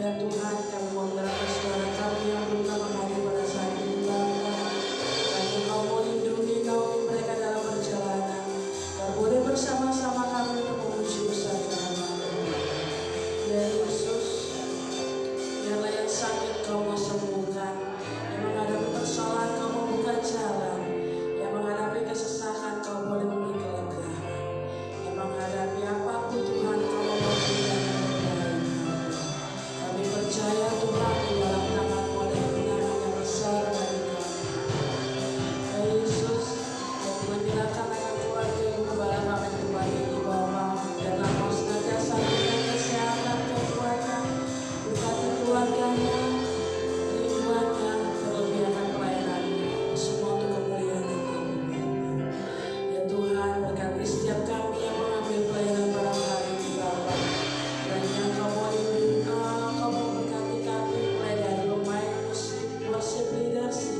Ya Tuhan, kami mau menyerahkan saudara kami yang belum dapat hadir pada saat ini Bapa. Kami mau melindungi naungi mereka dalam perjalanan. Kau boleh bersama-sama kami untuk memuji besar nama-Mu. Ya Yesus, biarlah yang sakit Kau mau sembuhkan, yang menghadapi persoalan Kau mau buka jalan, yang menghadapi kesesakan Kau boleh memberi kelegaan, yang menghadapi apapun Tuhan Kau mau memberikan yang terbaik. Kami percaya Tuhan di dalam tangan-Mu ada kemenangan yang besar bagi kami. Ya Yesus, yang menyerahkan akan keluarga Ibu Gembala kami kembali ini Bapa, biarlah Kau senantiasa berikan kesehatan keluarga, berkati keluarganya, lingkungannya, terlebih akan pelayanannya, semua untuk kemuliaan Nama-Mu Bapa. Ya Tuhan, berkati setiap kami yang mengambil pelayanan pada hari ini Bapa. Kiranya Kau mau berkati kami mulai dari pemain musik, worship leadership,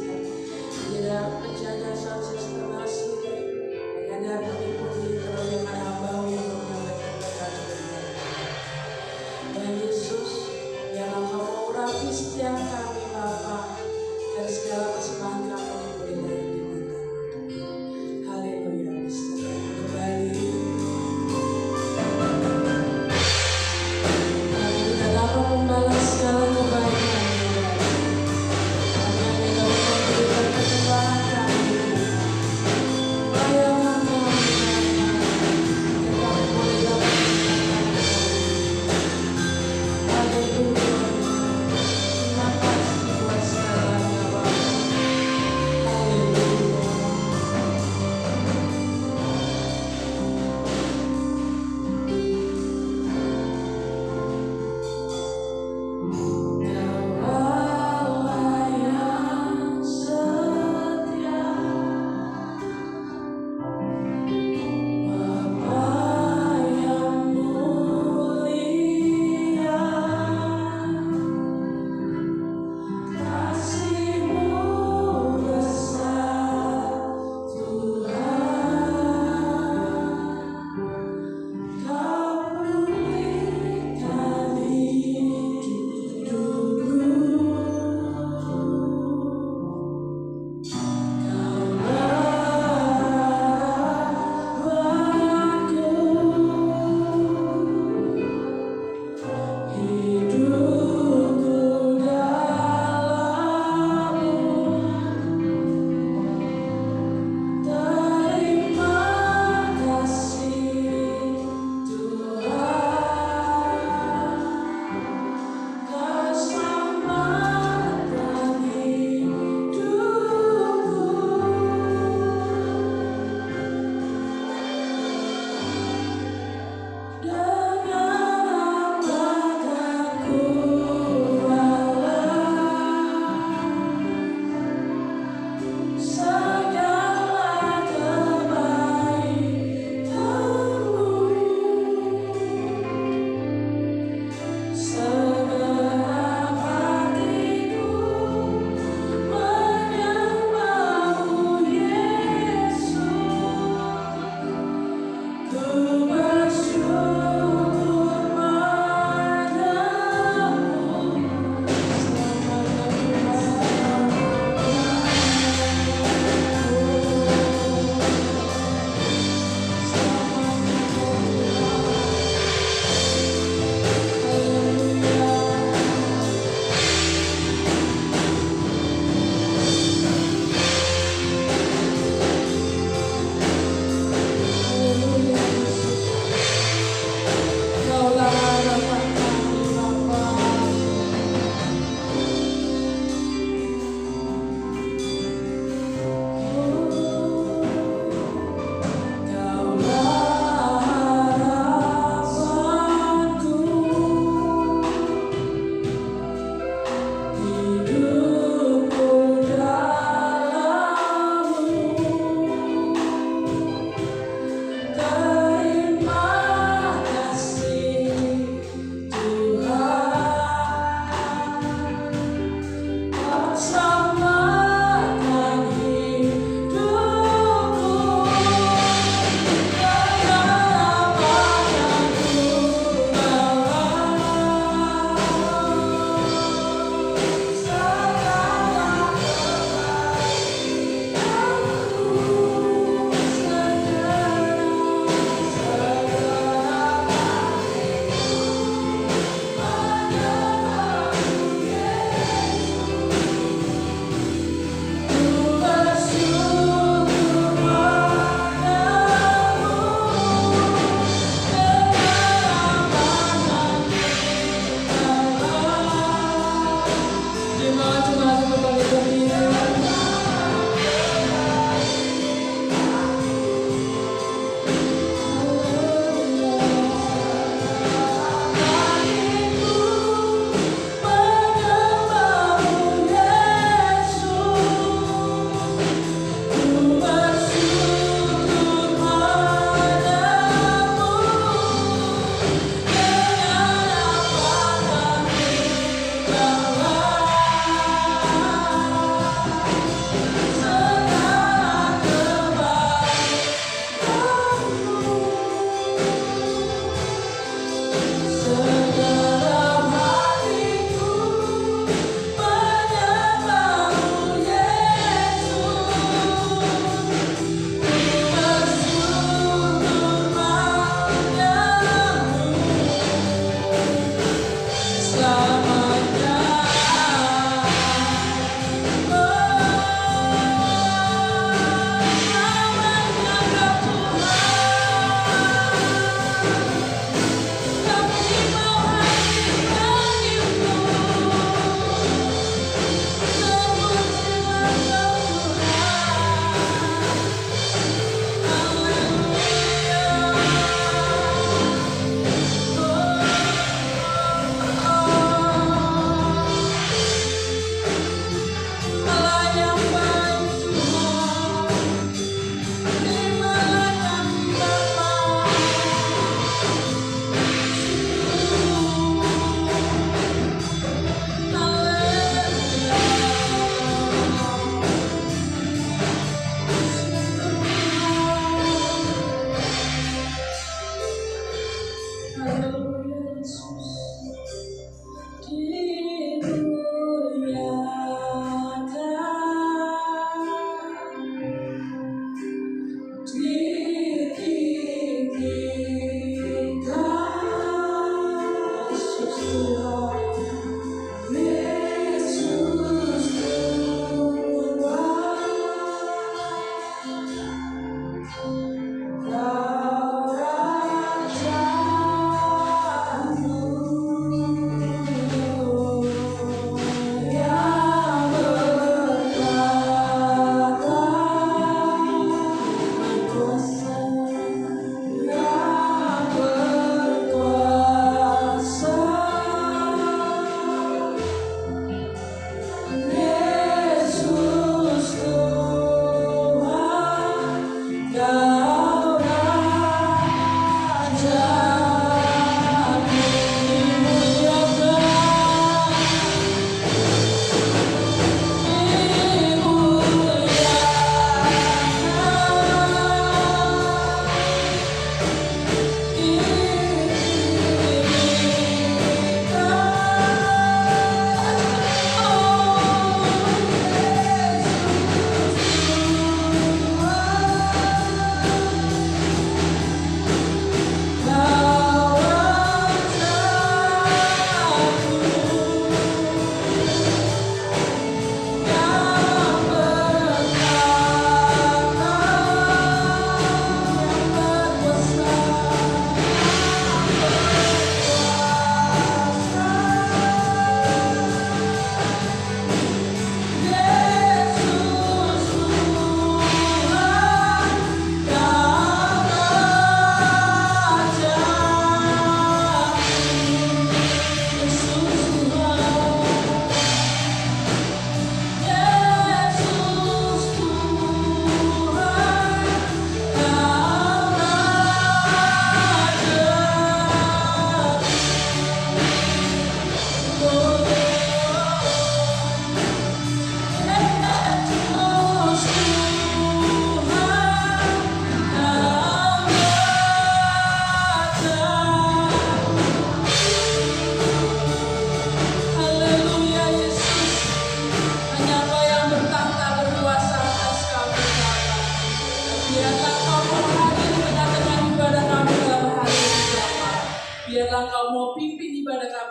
tidak penjaga sound system asli, pengadar pundi-pundi, terlebih akan hamba-Mu yang menyampaikan berkat Tuhan. Ya Yesus, biarlah Kau mau urapi setiap kami Bapa, dan segala persembahan kami diberi dari di mata-Mu. Haleluya, bismillah. Kembali kami tidak dapat membalas segala kebaikan Tuhan. Kami hanya dapat memberikan persembahan kami, pelayanan kami yang kami boleh dapat menyenangkan Kau. Haleluya. Terima kasih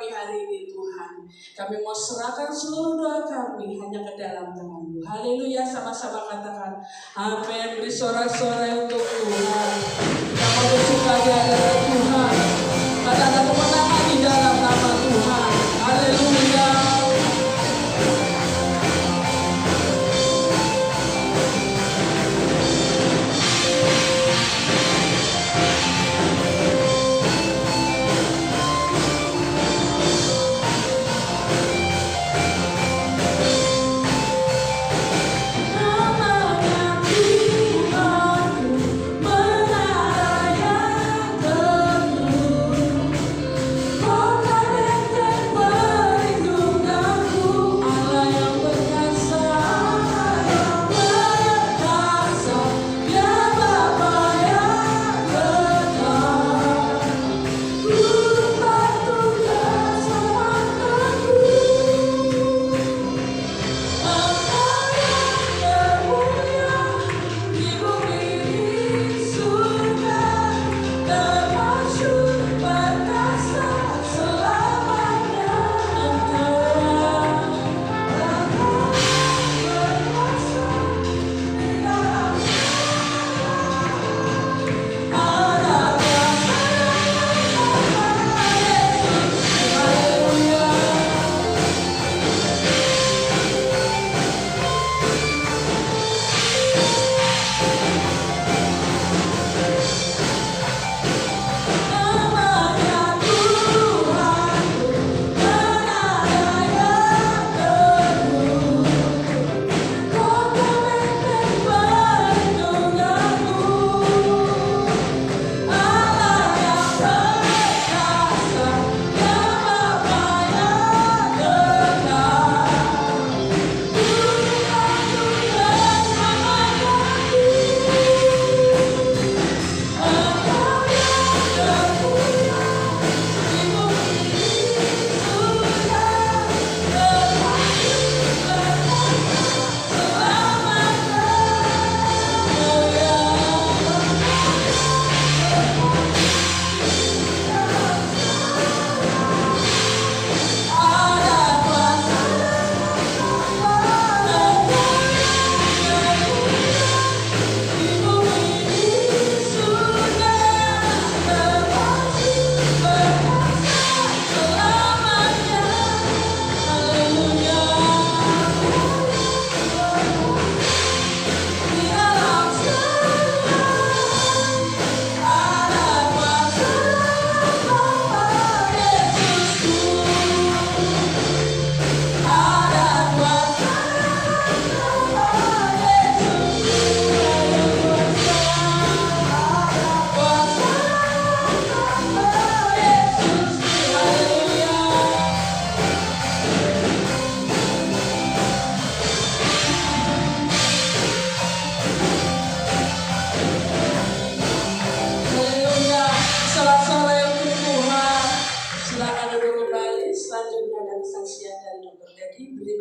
kami hari ini Tuhan. Kami mau serahkan seluruh doa kami hanya ke dalam tangan-Mu. Haleluya, sama-sama katakan amin. Beri sorak-sorai untuk Tuhan. Kita mau bersuka di hadapan Tuhan. Karena ada kemenangan di dalam nama Tuhan. Haleluya.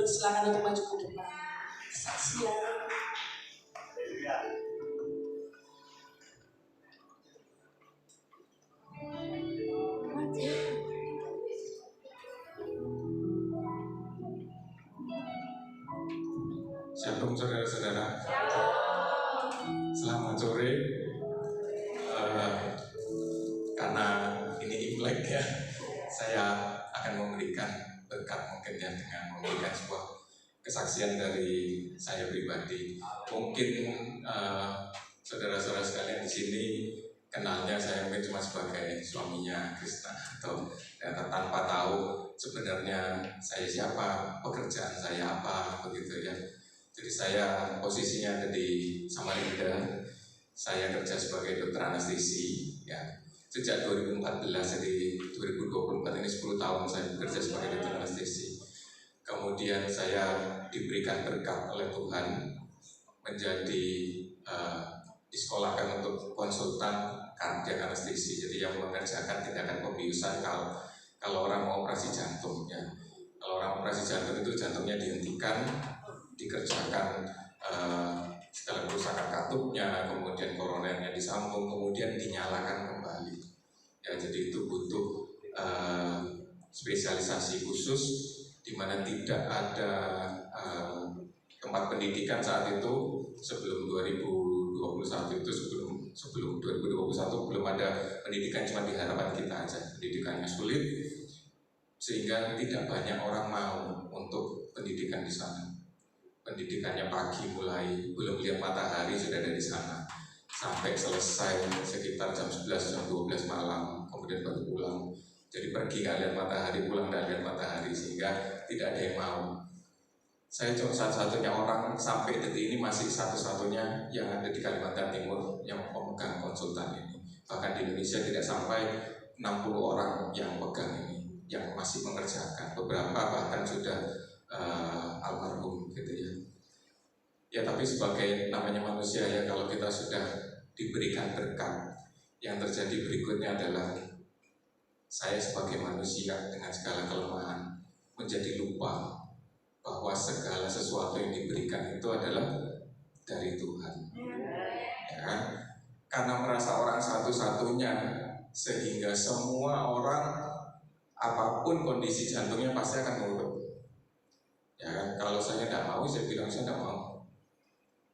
Silakan untuk maju ke depan. Kesaksian. Shalom saudara-saudara. Selamat sore. Karena ini Imlek ya, saya akan memberikan berkat mungkin ya dengan memberikan sebuah kesaksian dari saya pribadi. Mungkin saudara-saudara sekalian di sini kenalnya saya mungkin cuma sebagai suaminya Krishna atau tanpa tahu sebenarnya saya siapa, pekerjaan saya apa begitu ya. Jadi saya posisinya ada di Samarinda. Saya kerja sebagai dokter anestesi ya. Sejak 2014, jadi 2024 ini 10 tahun saya bekerja sebagai dokter anestesi. Kemudian saya diberikan berkat oleh Tuhan menjadi disekolahkan untuk konsultan kardiak anestesi. Jadi yang mengerjakan tindakan pembiusan kalau orang mau operasi jantung ya. Kalau orang operasi jantung itu jantungnya dihentikan, dikerjakan segala kerusakan katupnya, kemudian koronernya disambung, kemudian dinyalakan kembali. Ya, jadi itu butuh spesialisasi khusus di mana tidak ada tempat pendidikan saat itu sebelum 2021 itu sebelum 2021 belum ada pendidikan, cuma di harapan kita aja pendidikannya sulit sehingga tidak banyak orang mau untuk pendidikan di sana. Pendidikannya pagi mulai belum lihat matahari sudah ada di sana sampai selesai sekitar jam 11 jam 12 malam kemudian baru pulang. Jadi pergi nggak lihat matahari, pulang nggak lihat matahari sehingga tidak ada yang mau. Saya cuma satu-satunya orang sampai detik ini masih satu-satunya yang ada di Kalimantan Timur yang memegang konsultan ini. Bahkan di Indonesia tidak sampai 60 orang yang pegang ini, yang masih mengerjakan. Beberapa bahkan sudah almarhum gitu ya. Ya tapi sebagai namanya manusia ya, kalau kita sudah diberikan berkat, yang terjadi berikutnya adalah saya sebagai manusia dengan segala kelemahan menjadi lupa bahwa segala sesuatu yang diberikan itu adalah dari Tuhan. Ya, karena merasa orang satu-satunya sehingga semua orang apapun kondisi jantungnya pasti akan nurut. Ya kan? Kalau saya tidak mau, saya bilang saya tidak mau.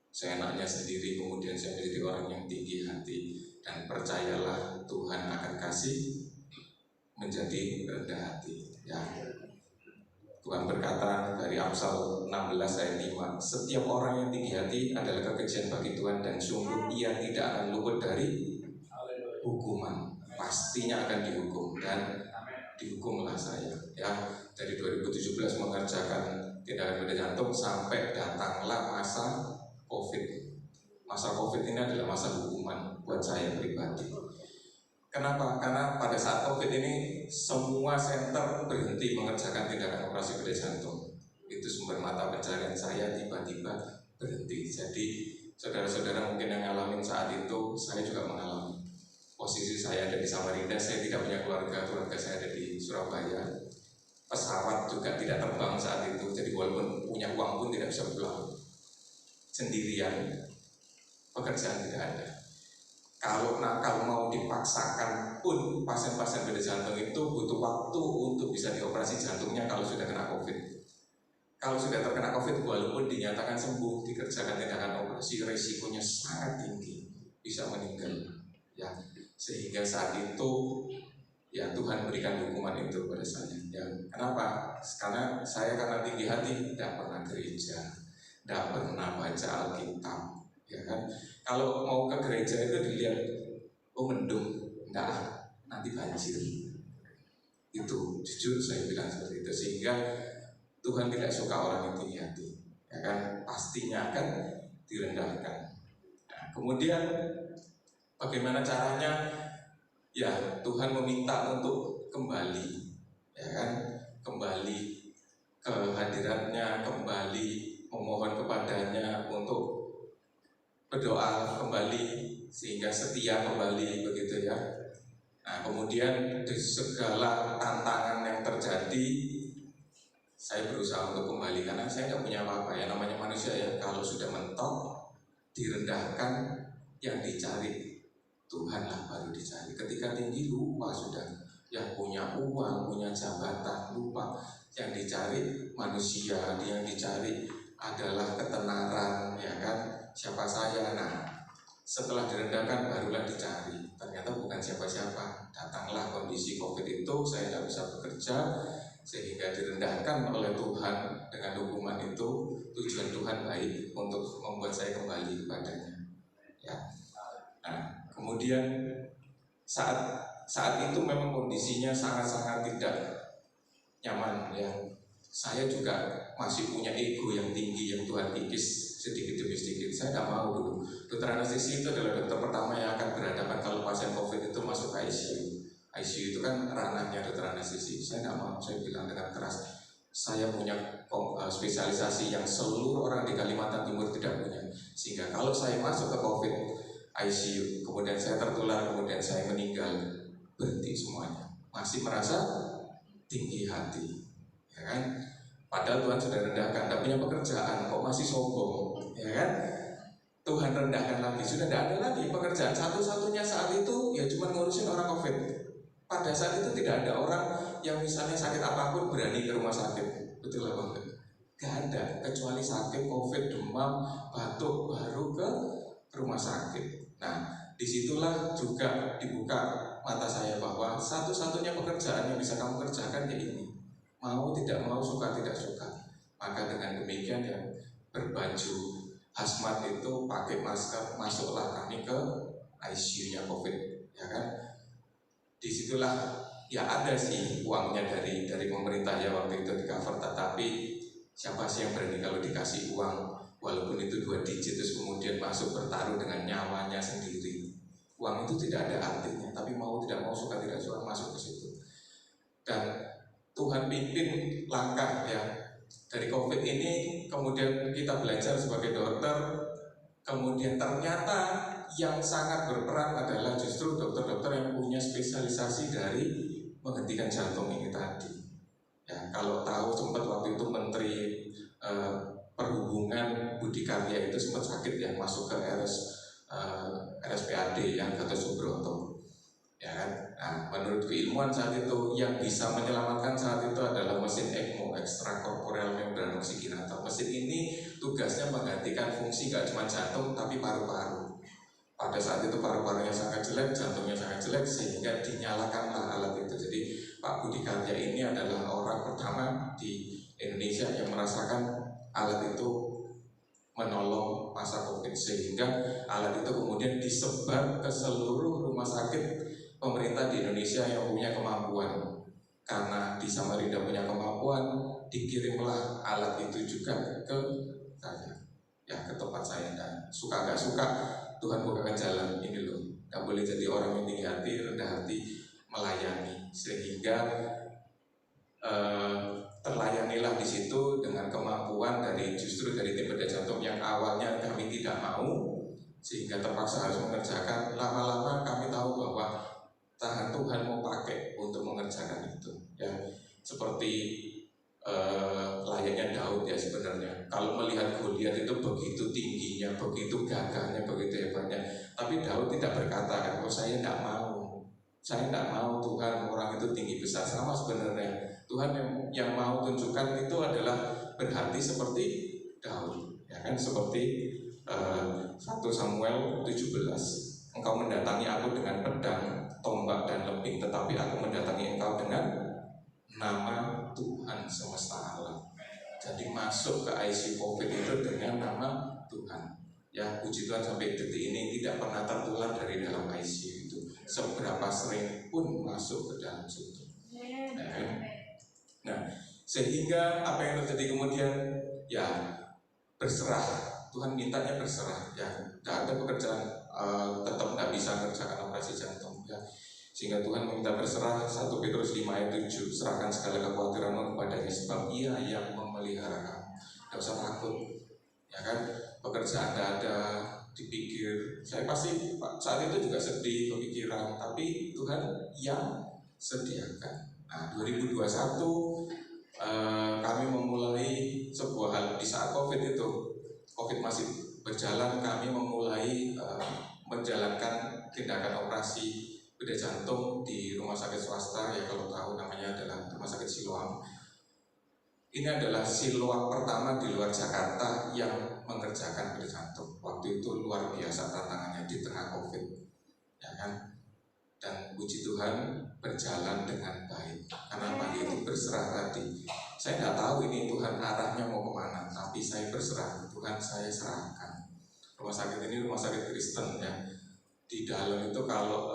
Saya enaknya sendiri, kemudian saya menjadi orang yang tinggi hati. Dan percayalah Tuhan akan kasih menjadi rendah hati. Ya. Tuhan berkata dari Amsal 16 ayat 5, setiap orang yang tinggi hati adalah kekejian bagi Tuhan dan sungguh ia tidak akan luput dari hukuman. Pastinya akan dihukum dan dihukumlah saya. Ya, dari 2017 mengerjakan tindakan pada jantung sampai datanglah masa COVID. Masa COVID ini adalah masa hukuman buat saya pribadi. Kenapa? Karena pada saat COVID ini semua center berhenti mengerjakan tindakan operasi pada jantung. Itu sumber mata pencarian saya tiba-tiba berhenti. Jadi saudara-saudara mungkin yang ngalamin saat itu, saya juga mengalami. Posisi saya ada di Samarinda, saya tidak punya keluarga saya ada di Surabaya. Pesawat juga tidak terbang saat itu, jadi walaupun punya uang pun tidak bisa pulang. Sendirian, pekerjaan tidak ada. Kalau mau dipaksakan pun pasien-pasien pada jantung itu butuh waktu untuk bisa dioperasi jantungnya kalau sudah kena COVID. Kalau sudah terkena COVID, walaupun dinyatakan sembuh, dikerjakan tindakan operasi, resikonya sangat tinggi, bisa meninggal. Ya, sehingga saat itu ya Tuhan berikan hukuman itu pada saya. Ya, kenapa? Karena tinggi hati, tidak pernah gereja, tidak pernah baca Alkitab, ya kan? Kalau mau ke gereja itu dilihat, oh mendung, enggak, nanti banjir. Itu jujur saya bilang seperti itu, sehingga Tuhan tidak suka orang yang tinggi hati, ya kan? Pastinya akan direndahkan. Nah, kemudian bagaimana caranya? Ya, Tuhan meminta untuk kembali, ya kan? Kembali ke hadiratnya, kembali memohon kepadanya untuk berdoa kembali sehingga setia kembali begitu ya. Nah, kemudian di segala tantangan yang terjadi, saya berusaha untuk kembali karena saya tidak punya apa-apa ya, namanya manusia ya. Kalau sudah mentok, direndahkan, yang dicari Tuhanlah baru dicari. Ketika tinggi lupa sudah, yang punya uang, punya jabatan lupa. Yang dicari manusia, yang dicari adalah ketenaran, ya kan? Siapa saya? Nah, setelah direndahkan barulah dicari. Ternyata bukan siapa-siapa. Datanglah kondisi COVID itu, saya tidak bisa bekerja, sehingga direndahkan oleh Tuhan dengan hukuman itu. Tujuan Tuhan baik untuk membuat saya kembali kepadanya. Ya. Nah, kemudian saat itu memang kondisinya sangat-sangat tidak nyaman ya. Saya juga masih punya ego yang tinggi yang Tuhan kikis sedikit demi sedikit. Saya tidak mau dulu. Dokter anestesi itu adalah dokter pertama yang akan berhadapan kalau pasien COVID itu masuk ICU. ICU itu kan ranahnya dokter anestesi. Saya tidak mau. Saya bilang dengan keras, saya punya spesialisasi yang seluruh orang di Kalimantan Timur tidak punya. Sehingga kalau saya masuk ke COVID ICU, kemudian saya tertular, kemudian saya meninggal, berhenti semuanya. Masih merasa tinggi hati, ya kan? Padahal Tuhan sudah rendahkan, tidak punya pekerjaan, kok masih sombong, ya kan? Tuhan rendahkan lagi, sudah tidak ada lagi pekerjaan. Satu-satunya saat itu ya cuma ngurusin orang COVID. Pada saat itu tidak ada orang yang misalnya sakit apapun berani ke rumah sakit? Betul apa enggak? Gak ada, kecuali sakit COVID, demam, batuk, baru ke rumah sakit. Nah, disitulah juga dibuka mata saya bahwa satu-satunya pekerjaan yang bisa kamu kerjakan ya ini. Mau tidak mau, suka tidak suka. Maka dengan demikian ya, berbaju hazmat itu, pakai masker, masuklah kami ke ICU-nya COVID, ya kan? Disitulah ya ada sih uangnya dari pemerintah ya waktu itu di cover, tetapi siapa sih yang berani kalau dikasih uang walaupun itu 2 digit terus kemudian masuk bertaruh dengan nyawanya sendiri. Uang itu tidak ada artinya, tapi mau tidak mau, suka tidak suka masuk ke situ. Dan Tuhan pimpin langkah ya dari COVID ini, kemudian kita belajar sebagai dokter, kemudian ternyata yang sangat berperan adalah justru dokter-dokter yang punya spesialisasi dari menghentikan jantung ini tadi. Ya, kalau tahu sempat waktu itu Menteri Perhubungan Budi Karya itu sempat sakit ya, masuk ke RSPAD yang Gatot Subroto. Ya kan? Nah, menurut keilmuan saat itu yang bisa menyelamatkan saat itu adalah mesin ECMO, extracorporeal membran oxygenator. Mesin ini tugasnya menggantikan fungsi gak cuma jantung tapi paru-paru. Pada saat itu paru-parunya sangat jelek, jantungnya sangat jelek, sehingga dinyalakanlah alat itu. Jadi Pak Budi Karya ini adalah orang pertama di Indonesia yang merasakan alat itu menolong masa COVID, sehingga alat itu kemudian disebar ke seluruh rumah sakit pemerintah di Indonesia yang punya kemampuan. Karena di Samarinda punya kemampuan, dikirimlah alat itu juga ke saya, ya ke tempat saya. Dan suka gak suka Tuhan bukakan jalan ini loh. Gak boleh jadi orang yang tinggi hati, rendah hati, melayani, sehingga terlayanilah di situ dengan kemampuan justru dari tim bedah jantung yang awalnya kami tidak mau, sehingga terpaksa harus mengerjakan. Lama-lama kami tahu bahwa Tuhan mau pakai untuk mengerjakan itu. Ya, seperti layaknya Daud ya sebenarnya. Kalau melihat Goliat itu begitu tingginya, begitu gagahnya, begitu hebatnya, tapi Daud tidak berkata kan, oh saya tidak mau Tuhan orang itu tinggi besar. Sama sebenarnya Tuhan yang mau tunjukkan itu adalah berhati seperti Daud, ya kan, seperti 1 Samuel 17. Engkau mendatangi aku dengan pedang, tombak dan lembing, tetapi aku mendatangi engkau dengan nama Tuhan semesta alam. Jadi masuk ke ICU COVID itu dengan nama Tuhan. Ya, puji Tuhan sampai detik ini tidak pernah tertular dari dalam ICU itu. Seberapa sering pun masuk ke dalam situ. Nah, sehingga apa yang terjadi kemudian? Ya, berserah. Tuhan mintanya berserah. Ya, tidak ada pekerjaan, tetap tidak bisa mengerjakan operasi jantung. Ya. Sehingga Tuhan meminta berserah. 1 Petrus 5 ayat 7, serahkan segala kekhawatiranmu kepadanya sebab Ia yang memelihara kamu. Tidak usah takut, ya kan? Pekerjaan tidak ada, dipikir. Saya pasti saat itu juga sedih, kepikiran, tapi Tuhan yang sediakan. Nah, 2021 kami memulai sebuah hal di saat COVID itu. COVID masih berjalan, kami memulai menjalankan tindakan operasi bedah jantung di rumah sakit swasta, ya kalau tahu namanya adalah Rumah Sakit Siloam. Ini adalah Siloam pertama di luar Jakarta yang mengerjakan bedah jantung. Waktu itu luar biasa tantangannya di tengah COVID, ya kan? Dan puji Tuhan berjalan dengan baik. Karena pagi itu berserah tadi. Saya tidak tahu ini Tuhan arahnya mau kemana, tapi saya berserah. Tuhan saya serahkan. Rumah sakit ini rumah sakit Kristen ya. Di dalam itu kalau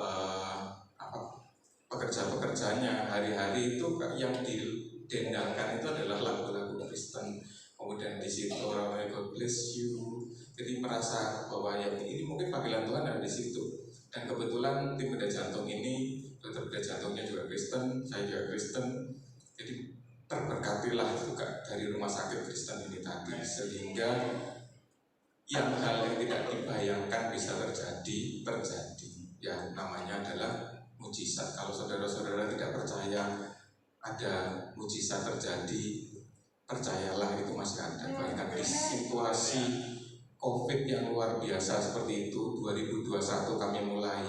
pekerja-pekerjanya hari-hari itu yang didendangkan itu adalah lagu-lagu Kristen. Kemudian di situ orang God bless you. Jadi merasa bahwa ya ini mungkin panggilan Tuhan ada di situ. Dan kebetulan tim bedah jantung ini, dokter bedah jantungnya juga Kristen, saya juga Kristen. Jadi terberkatilah juga dari rumah sakit Kristen ini tadi, sehingga yang hal yang tidak dibayangkan bisa terjadi. Ya namanya adalah mujizat. Kalau saudara-saudara tidak percaya ada mujizat terjadi, percayalah itu masih ada. Bahkan di situasi COVID yang luar biasa seperti itu, 2021 kami mulai,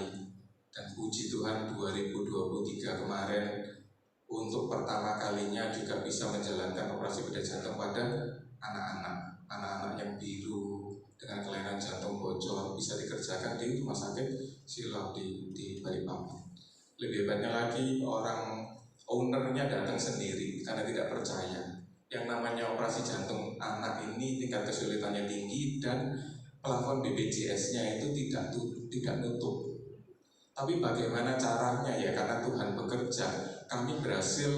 dan puji Tuhan 2023 kemarin untuk pertama kalinya juga bisa menjalankan operasi bedah jantung pada anak-anak yang biru dengan kelainan jantung bocor bisa dikerjakan di rumah sakit Siloam di Balikpapan. Lebih hebatnya lagi, orang ownernya datang sendiri karena tidak percaya. Yang namanya operasi jantung anak ini tingkat kesulitannya tinggi dan plafon BPJS-nya itu tidak nutup. Tapi bagaimana caranya ya, karena Tuhan bekerja, kami berhasil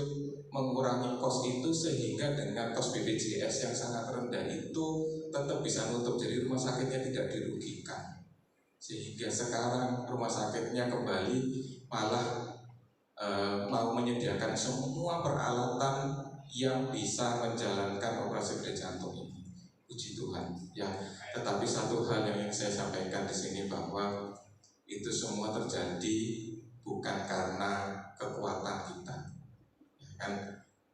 mengurangi kos itu sehingga dengan kos BPJS yang sangat rendah itu tetap bisa nutup, jadi rumah sakitnya tidak dirugikan. Sehingga sekarang rumah sakitnya kembali malah mau menyediakan semua peralatan yang bisa menjalankan operasi bedah jantung ini. Puji Tuhan ya. Tetapi satu hal yang ingin saya sampaikan di sini bahwa itu semua terjadi bukan karena kekuatan kita, ya kan?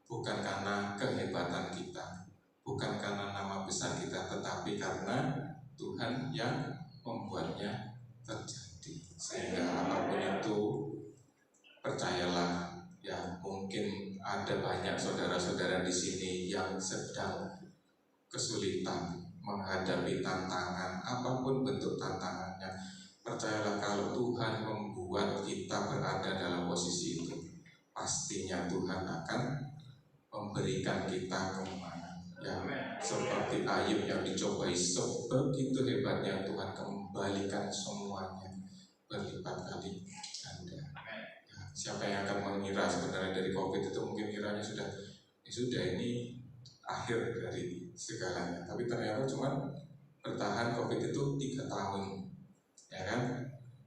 Bukan karena kehebatan kita, bukan karena nama besar kita, tetapi karena Tuhan yang membuatnya terjadi. Sehingga apapun itu, percayalah ya, mungkin ada banyak saudara-saudara di sini yang sedang kesulitan menghadapi tantangan, apapun bentuk tantangannya. Percayalah kalau Tuhan membuat kita berada dalam posisi itu, pastinya Tuhan akan memberikan kita kemenangan. Ya, seperti Ayub yang dicobai sebegitu hebatnya, Tuhan kembalikan semuanya berlipat kali ganda. Ya, siapa yang akan mengira sebenarnya dari COVID itu mungkin kiranya sudah ini akhir dari segalanya, tapi ternyata cuma bertahan COVID itu 3 tahun, ya kan?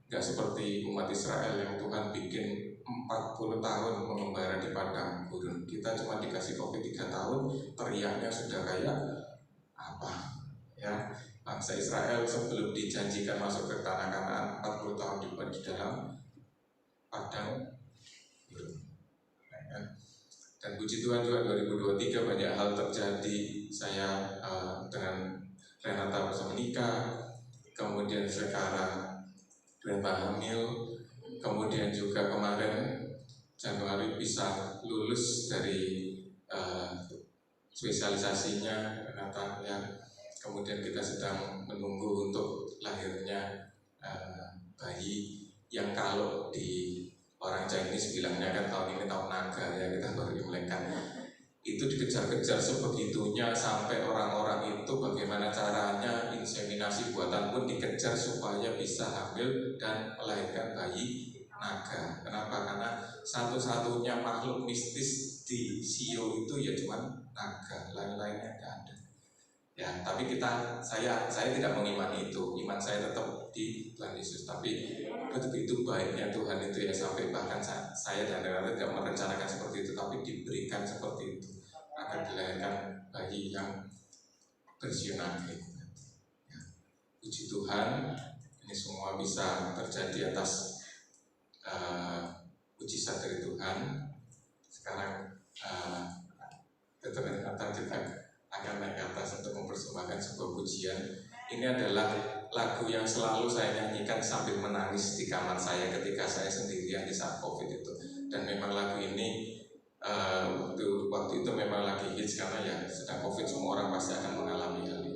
Gak seperti umat Israel yang Tuhan bikin 40 tahun mengembara di padang gurun. Kita cuma dikasih COVID 3 tahun, teriaknya sudah kayak apa ya. Bangsa Israel sebelum dijanjikan masuk ke tanah Kanaan 40 tahun di dalam padang gurun, ya kan? Dan puji Tuhan juga 2023 banyak hal terjadi. Saya dengan Renata bersama nikah, kemudian sekarang Renata hamil, kemudian juga kemarin Januari bisa lulus dari spesialisasinya Renata ya. Kemudian kita sedang menunggu untuk lahirnya bayi yang kalau di orang Chinese bilangnya kan tahun ini tahun naga ya, kita baru imlekkan. Itu dikejar-kejar sebegitunya sampai orang-orang itu bagaimana caranya inseminasi buatan pun dikejar supaya bisa hamil dan melahirkan bayi naga. Kenapa? Karena satu-satunya makhluk mistis di Sio itu ya cuma naga, lain-lainnya tidak ada. Ya, tapi saya tidak mengimani itu. Iman saya tetap di Tuhan Yesus. Tapi begitu baiknya Tuhan itu ya, sampai bahkan saya dan Renata tidak merencanakan seperti itu, tapi diberikan seperti itu, akan dilahirkan bayi yang bersiul naga itu. Ya, puji Tuhan, ini semua bisa terjadi atas mujizat dari Tuhan. Sekarang Dr. Renata juga akan naik ke atas untuk mempersembahkan sebuah pujian. Ini adalah lagu yang selalu saya nyanyikan sambil menangis di kamar saya ketika saya sendirian di saat COVID itu. Dan memang lagu ini waktu itu memang lagi hits karena ya sedang COVID, semua orang pasti akan mengalami hal ini.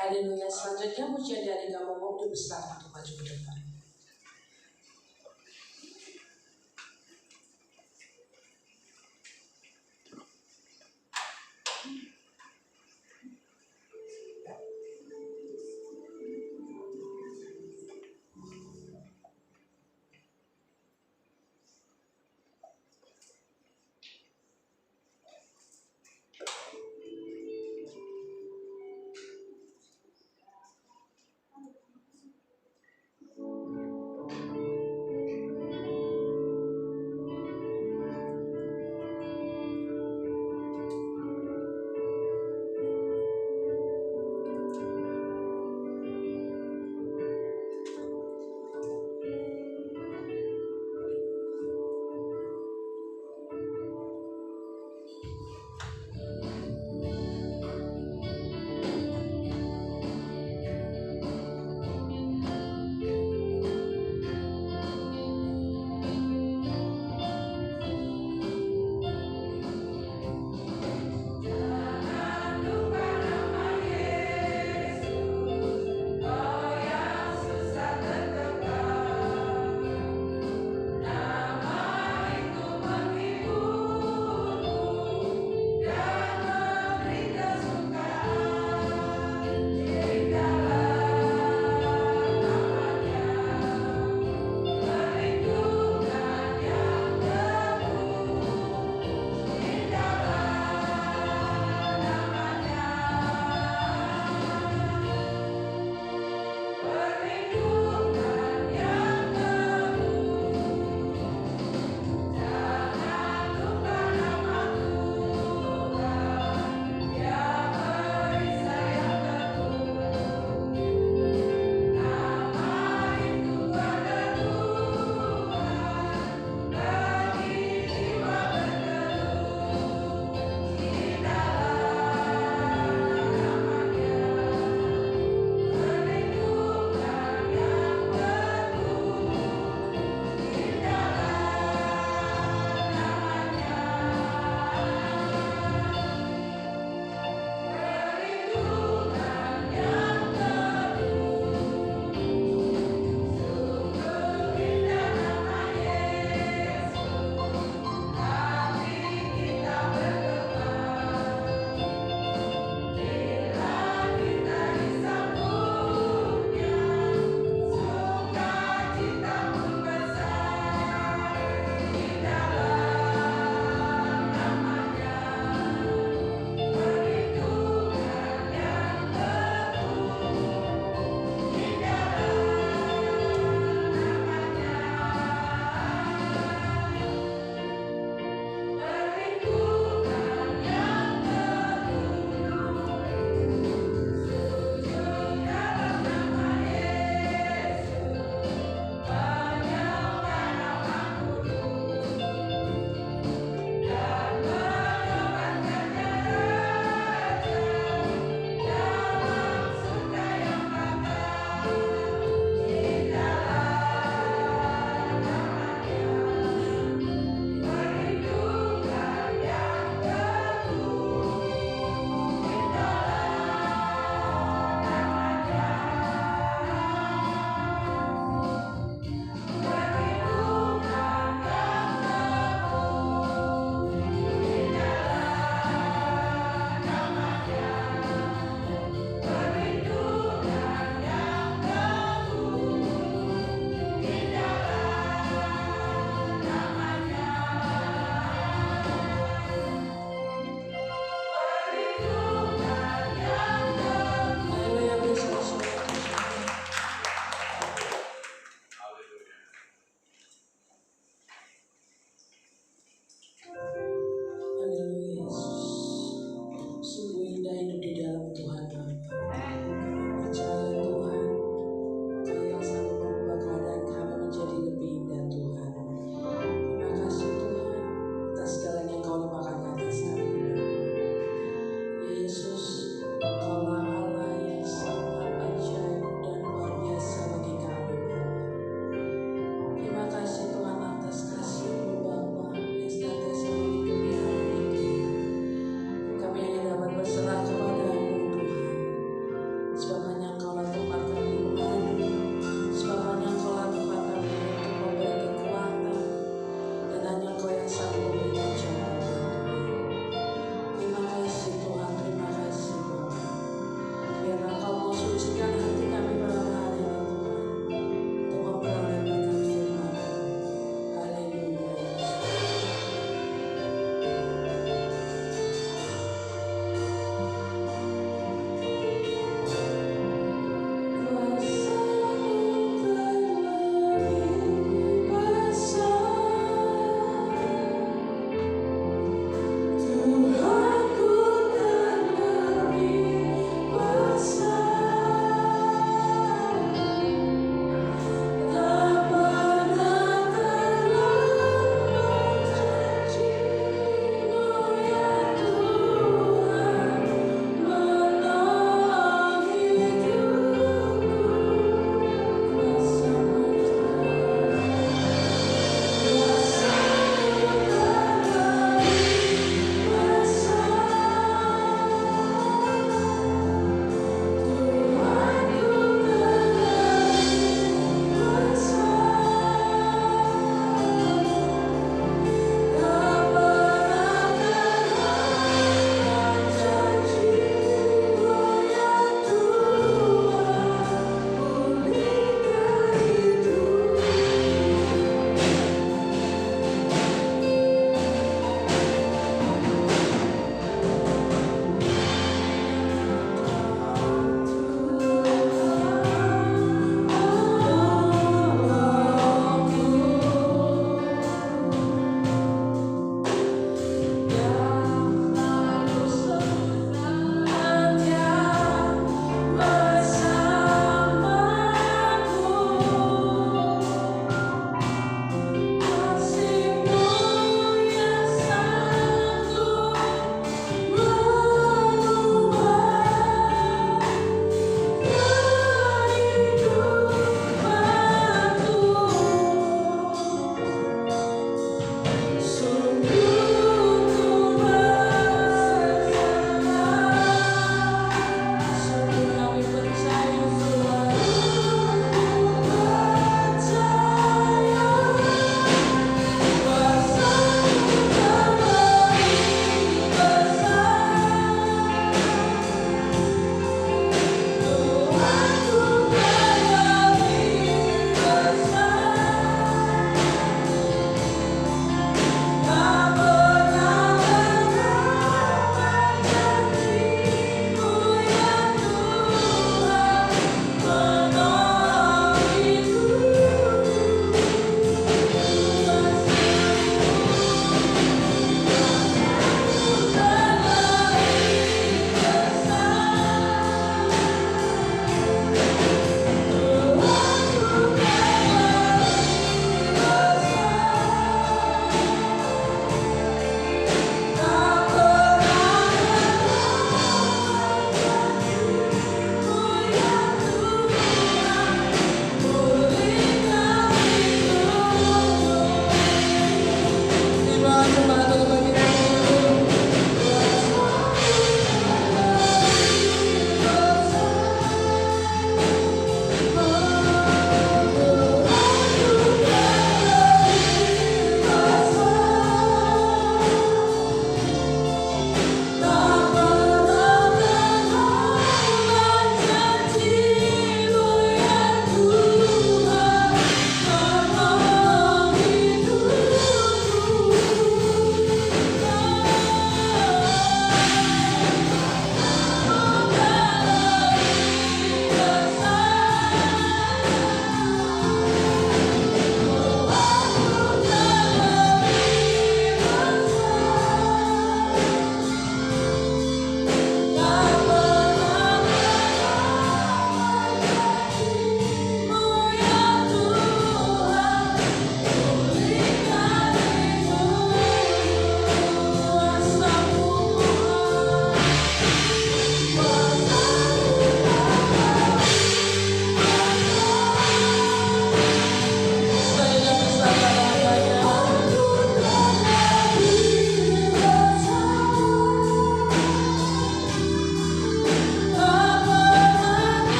Haleluya. Selanjutnya pujian dari kamu mau dipersilakan untuk maju ke depan.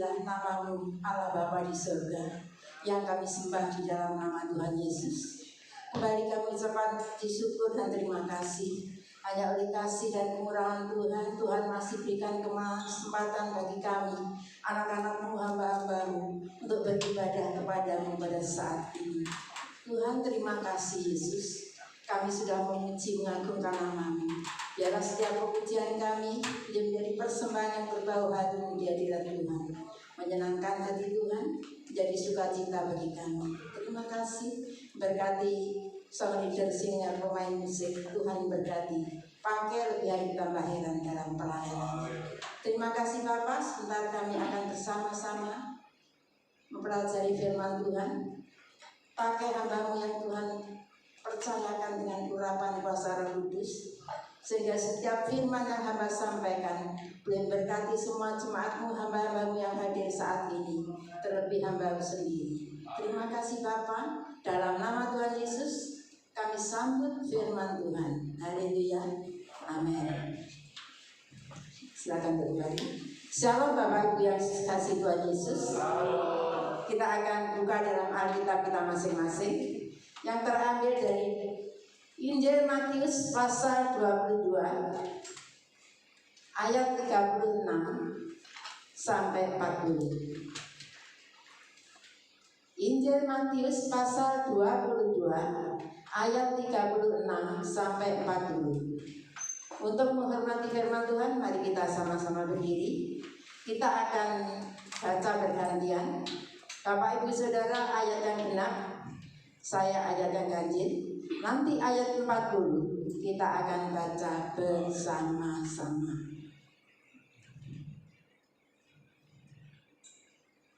terpujilah namamu Allah Bapa di surga, yang kami sembah di dalam nama Tuhan Yesus. Kembali kami ucapkan puji syukur dan terima kasih. Hanya oleh kasih dan kemurahan Tuhan, Tuhan masih berikan kesempatan bagi kami, anak-anak-Mu, hamba-hamba-Mu, untuk beribadah kepadamu pada saat ini. Tuhan, terima kasih Yesus. Kami sudah memuji mengagungkan nama-Mu. Biarlah setiap pemujian kami menjadi persembahan yang berbau harum di hadirat Tuhan, menyenangkan hati Tuhan, menjadi sukacita bagi kami. Terima kasih. Berkati song leader, singer, pemain musik, Tuhan berkati. Pakai lebih hari tambah heran dalam pelayanan. Terima kasih Bapak. Sebentar kami akan bersama-sama mempelajari firman Tuhan. Pakai hamba-Mu yang Tuhan percayakan dengan urapan kuasa Roh Kudus, sehingga setiap firman yang hamba sampaikan boleh berkati semua jemaat-Mu, hamba-hamba-Mu yang hadir saat ini, terlebih hamba-Mu sendiri. Terima kasih Bapa. Dalam nama Tuhan Yesus kami sambut firman Tuhan. Haleluya. Amin. Silakan berbagi. Shalom Bapak Ibu yang kasih Tuhan Yesus. Kita akan buka dalam Alkitab kita masing-masing, yang terambil dari Injil Matius pasal 22 ayat 36 sampai 40. Injil Matius pasal 22 ayat 36 sampai 40. Untuk menghormati firman Tuhan, mari kita sama-sama berdiri. Kita akan baca bergantian. Bapak Ibu Saudara ayat yang genap, saya ayat yang ganjil. Nanti ayat 40 kita akan baca bersama-sama.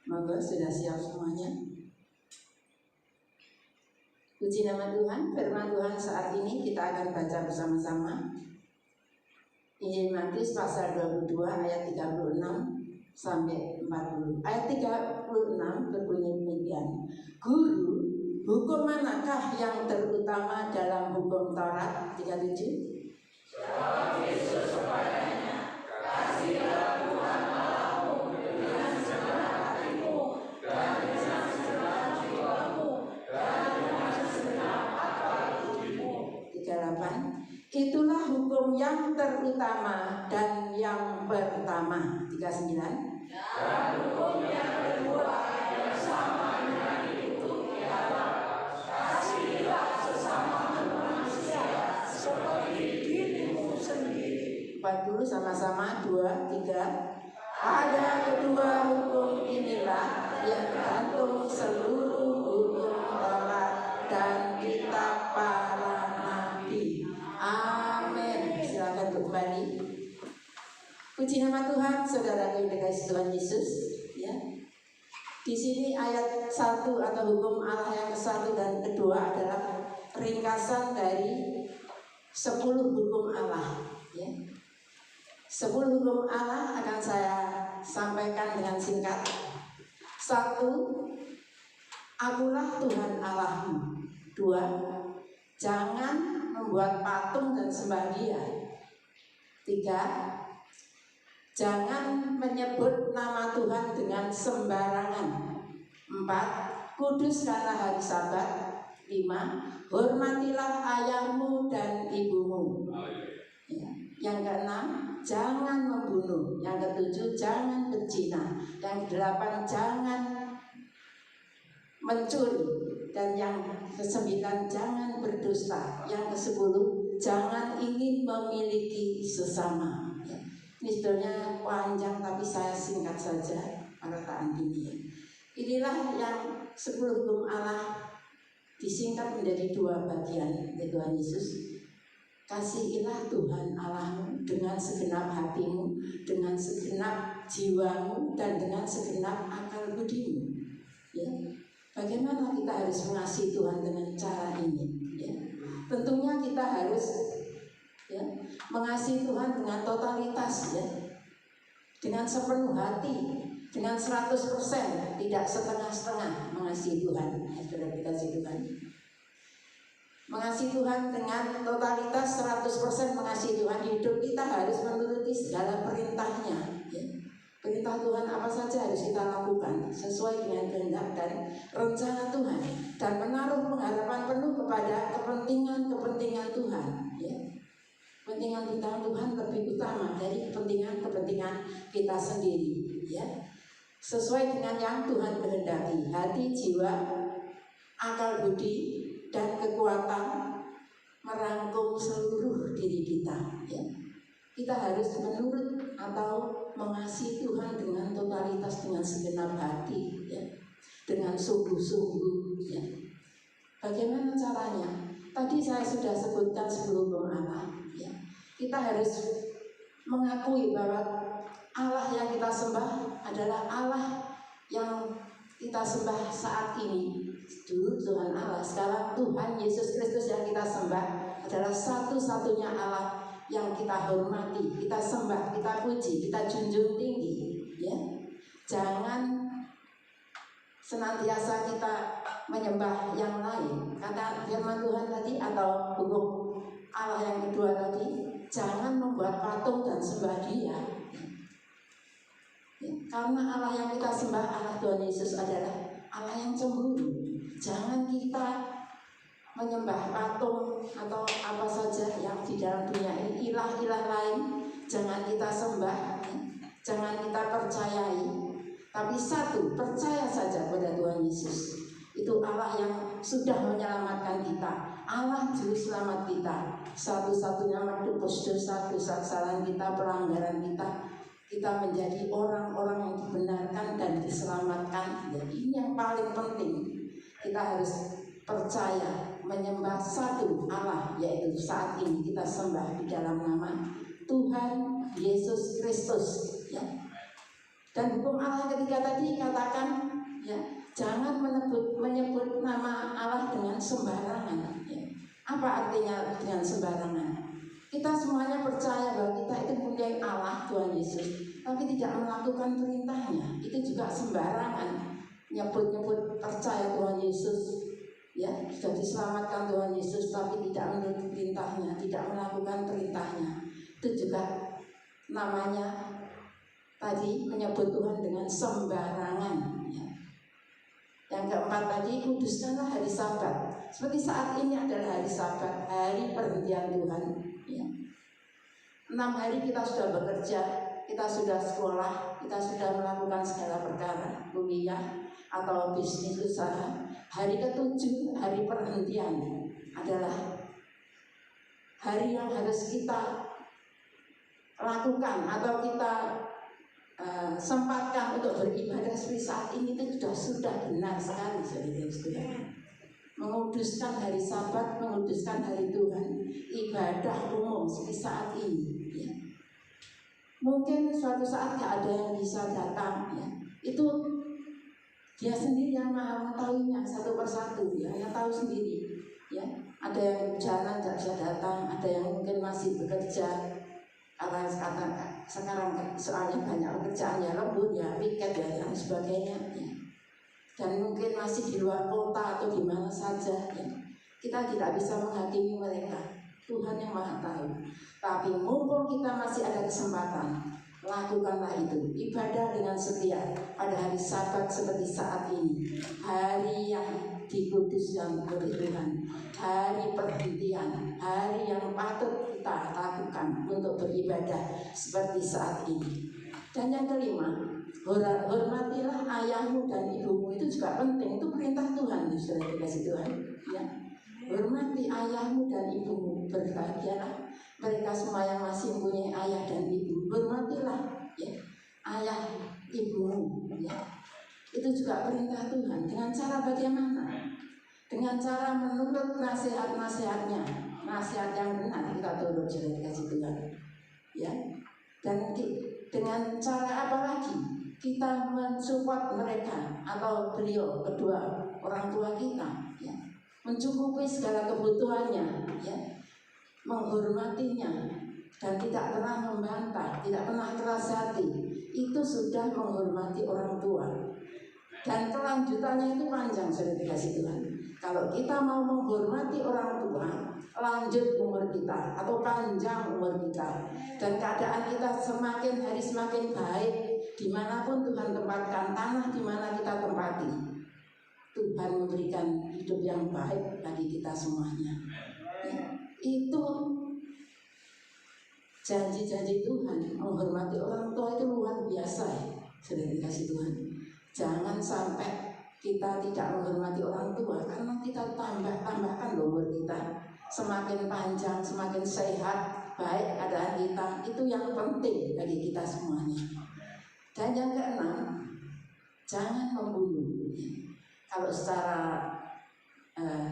Monggo, sudah siap semuanya? Puji nama Tuhan. Firman Tuhan saat ini kita akan baca bersama-sama. Injil Matius pasal 22 ayat 36 sampai 40. Ayat 36 berbunyi demikian. Guru, hukum manakah yang terutama dalam hukum Taurat? 37. Jawab Yesus kepadanya, kasihilah Tuhan Allahmu dengan segenap hatimu dan dengan segenap jiwamu dan dengan segenap akal budimu. 38. Itulah hukum yang terutama dan yang pertama. 39. Dan hukum yang kedua yang sama dengan itu ialah kasihilah sesama manusia seperti dirimu sendiri. 40 sama-sama. 2, 3. Ada kedua hukum inilah yang tergantung seluruh hukum Taurat dan kitab para nabi. Amin. Silakan kembali. Puji nama Tuhan, saudara yang dikasihi Tuhan Yesus. Ya. Di sini ayat 1 atau hukum Allah yang ke-1 dan kedua adalah ringkasan dari 10 hukum Allah. Ya. 10 hukum Allah akan saya sampaikan dengan singkat. 1. Akulah Tuhan Allahmu. 2. Jangan membuat patung dan sembah dia. 3. Jangan menyebut nama Tuhan dengan sembarangan. 4. Kuduskanlah hari Sabat. 5. Hormatilah ayahmu dan ibumu. Ya. Yang ke-6, jangan membunuh. Yang ke-7, jangan berzina. Yang ke-8, jangan mencuri. Dan yang ke-9, jangan berdusta. Yang ke-10, jangan ingin memiliki sesama. Ya. Ini sebenarnya panjang tapi saya singkat saja perkataan ini. Inilah yang 10 hukum Allah disingkat menjadi 2 bagian dari Tuhan Yesus. Kasihilah Tuhan Allahmu dengan segenap hatimu, dengan segenap jiwamu, dan dengan segenap akal budimu. Ya. Bagaimana kita harus mengasihi Tuhan dengan cara ini? Ya. Tentunya kita harus mengasihi Tuhan dengan totalitas, dengan sepenuh hati, dengan 100%, tidak setengah-setengah mengasihi Tuhan. Sudah dikasih Tuhan. Mengasihi Tuhan dengan totalitas 100% mengasihi Tuhan. Hidup kita harus menuruti segala perintahnya. Perintah Tuhan apa saja harus kita lakukan sesuai dengan kehendak dan rencana Tuhan, dan menaruh pengharapan penuh kepada kepentingan Tuhan. Ya. Kepentingan Tuhan lebih utama dari kepentingan kita sendiri. Ya. Sesuai dengan yang Tuhan kehendaki, hati, jiwa, akal budi, dan kekuatan merangkum seluruh diri kita. Ya. Kita harus menurut atau mengasihi Tuhan dengan totalitas, dengan segenap hati, ya, dengan sungguh-sungguh. Ya. Bagaimana caranya? Tadi saya sudah sebutkan sebelum Allah. Ya. Kita harus mengakui bahwa Allah yang kita sembah adalah Allah yang kita sembah saat ini. Dulu Tuhan Allah, sekarang Tuhan Yesus Kristus yang kita sembah adalah satu-satunya Allah yang kita hormati, kita sembah, kita puji, kita junjung tinggi. Ya. Jangan senantiasa kita menyembah yang lain. Kata firman Tuhan tadi atau hukum Allah yang kedua tadi, jangan membuat patung dan sembah Dia. Ya. Karena Allah yang kita sembah, Allah Tuhan Yesus adalah Allah yang cemburu. Jangan kita menyembah patung atau apa saja yang di dalam dunia ini, ilah-ilah lain, jangan kita sembah, jangan kita percayai. Tapi satu, percaya saja pada Tuhan Yesus. Itu Allah yang sudah menyelamatkan kita, Allah juru selamat kita, satu-satunya menebus dosa kesalahan kita, pelanggaran kita. Kita menjadi orang-orang yang dibenarkan dan diselamatkan. Jadi ini yang paling penting. Kita harus percaya menyembah satu Allah, yaitu saat ini kita sembah di dalam nama Tuhan Yesus Kristus. Ya. Dan hukum Allah ketiga tadi katakan, ya, jangan menyebut nama Allah dengan sembarangan. Ya. Apa artinya dengan sembarangan? Kita semuanya percaya bahwa kita itu punya Allah Tuhan Yesus, tapi tidak melakukan perintahnya. Itu juga sembarangan. Nyebut-nyebut percaya Tuhan Yesus, ya, sudah diselamatkan Tuhan Yesus, tapi tidak menurut perintahnya, tidak melakukan perintahnya. Itu juga namanya tadi menyebut Tuhan dengan sembarangan. Ya. Yang keempat tadi, kuduskanlah hari Sabat. Seperti saat ini adalah hari Sabat, hari perhentian Tuhan. Ya. 6 hari kita sudah bekerja, kita sudah sekolah, kita sudah melakukan segala perkara, kuliah atau bisnis usaha. Hari ke-7, hari perhentian, adalah hari yang harus kita lakukan atau kita sempatkan untuk beribadah. Seperti saat ini itu sudah benar sekali, saudara-saudara. Menguduskan hari Sabat, menguduskan hari Tuhan, ibadah umum seperti saat ini. Ya. Mungkin suatu saat gak ada yang bisa datang, ya. Itu Dia sendiri yang mengetahuinya satu persatu, ya, hanya tahu sendiri. Ya. Ada yang jalan gak bisa datang, ada yang mungkin masih bekerja. Karena sekarang soalnya banyak pekerjaan ya, lembur ya, piket ya, dan sebagainya. Ya. Dan mungkin masih di luar kota atau di mana saja, ya. Kita tidak bisa menghakimi mereka. Tuhan yang Maha tahu. Tapi mumpung kita masih ada kesempatan, lakukanlah itu. Ibadah dengan setia pada hari Sabat seperti saat ini, hari yang dikuduskan oleh Tuhan, hari perhentian, hari yang patut kita lakukan untuk beribadah seperti saat ini. Dan yang kelima, hormatilah ayahmu dan ibumu. Itu juga penting, itu perintah Tuhan, sudah dikasih Tuhan. Ya. Hormati ayahmu dan ibumu, berbahagialah mereka semua yang masih mempunyai ayah dan ibu. Hormatilah, ya, ayah ibumu. Ya. Itu juga perintah Tuhan. Dengan cara bagaimana? Dengan cara menurut nasihat-nasihatnya, nasihat yang benar kita turut, sudah dikasih Tuhan. Ya. Dan dengan cara apa lagi? Kita mensupport mereka atau beliau kedua orang tua kita, ya, mencukupi segala kebutuhannya, ya, menghormatinya dan tidak pernah membantah, tidak pernah keras hati. Itu sudah menghormati orang tua. Dan kelanjutannya itu panjang, sudah dikasih Tuhan. Kalau kita mau menghormati orang tua, lanjut umur kita atau panjang umur kita, dan keadaan kita semakin hari semakin baik, Dimanapun Tuhan tempatkan, tanah di mana kita tempati, Tuhan memberikan hidup yang baik bagi kita semuanya. Itu janji-janji Tuhan. Menghormati orang tua itu luar biasa ya, sudah dikasih Tuhan. Jangan sampai kita tidak menghormati orang tua, karena kita tambahkan umur kita semakin panjang, semakin sehat, baik keadaan kita. Itu yang penting bagi kita semuanya. Dan yang keenam, jangan membunuh. Kalau secara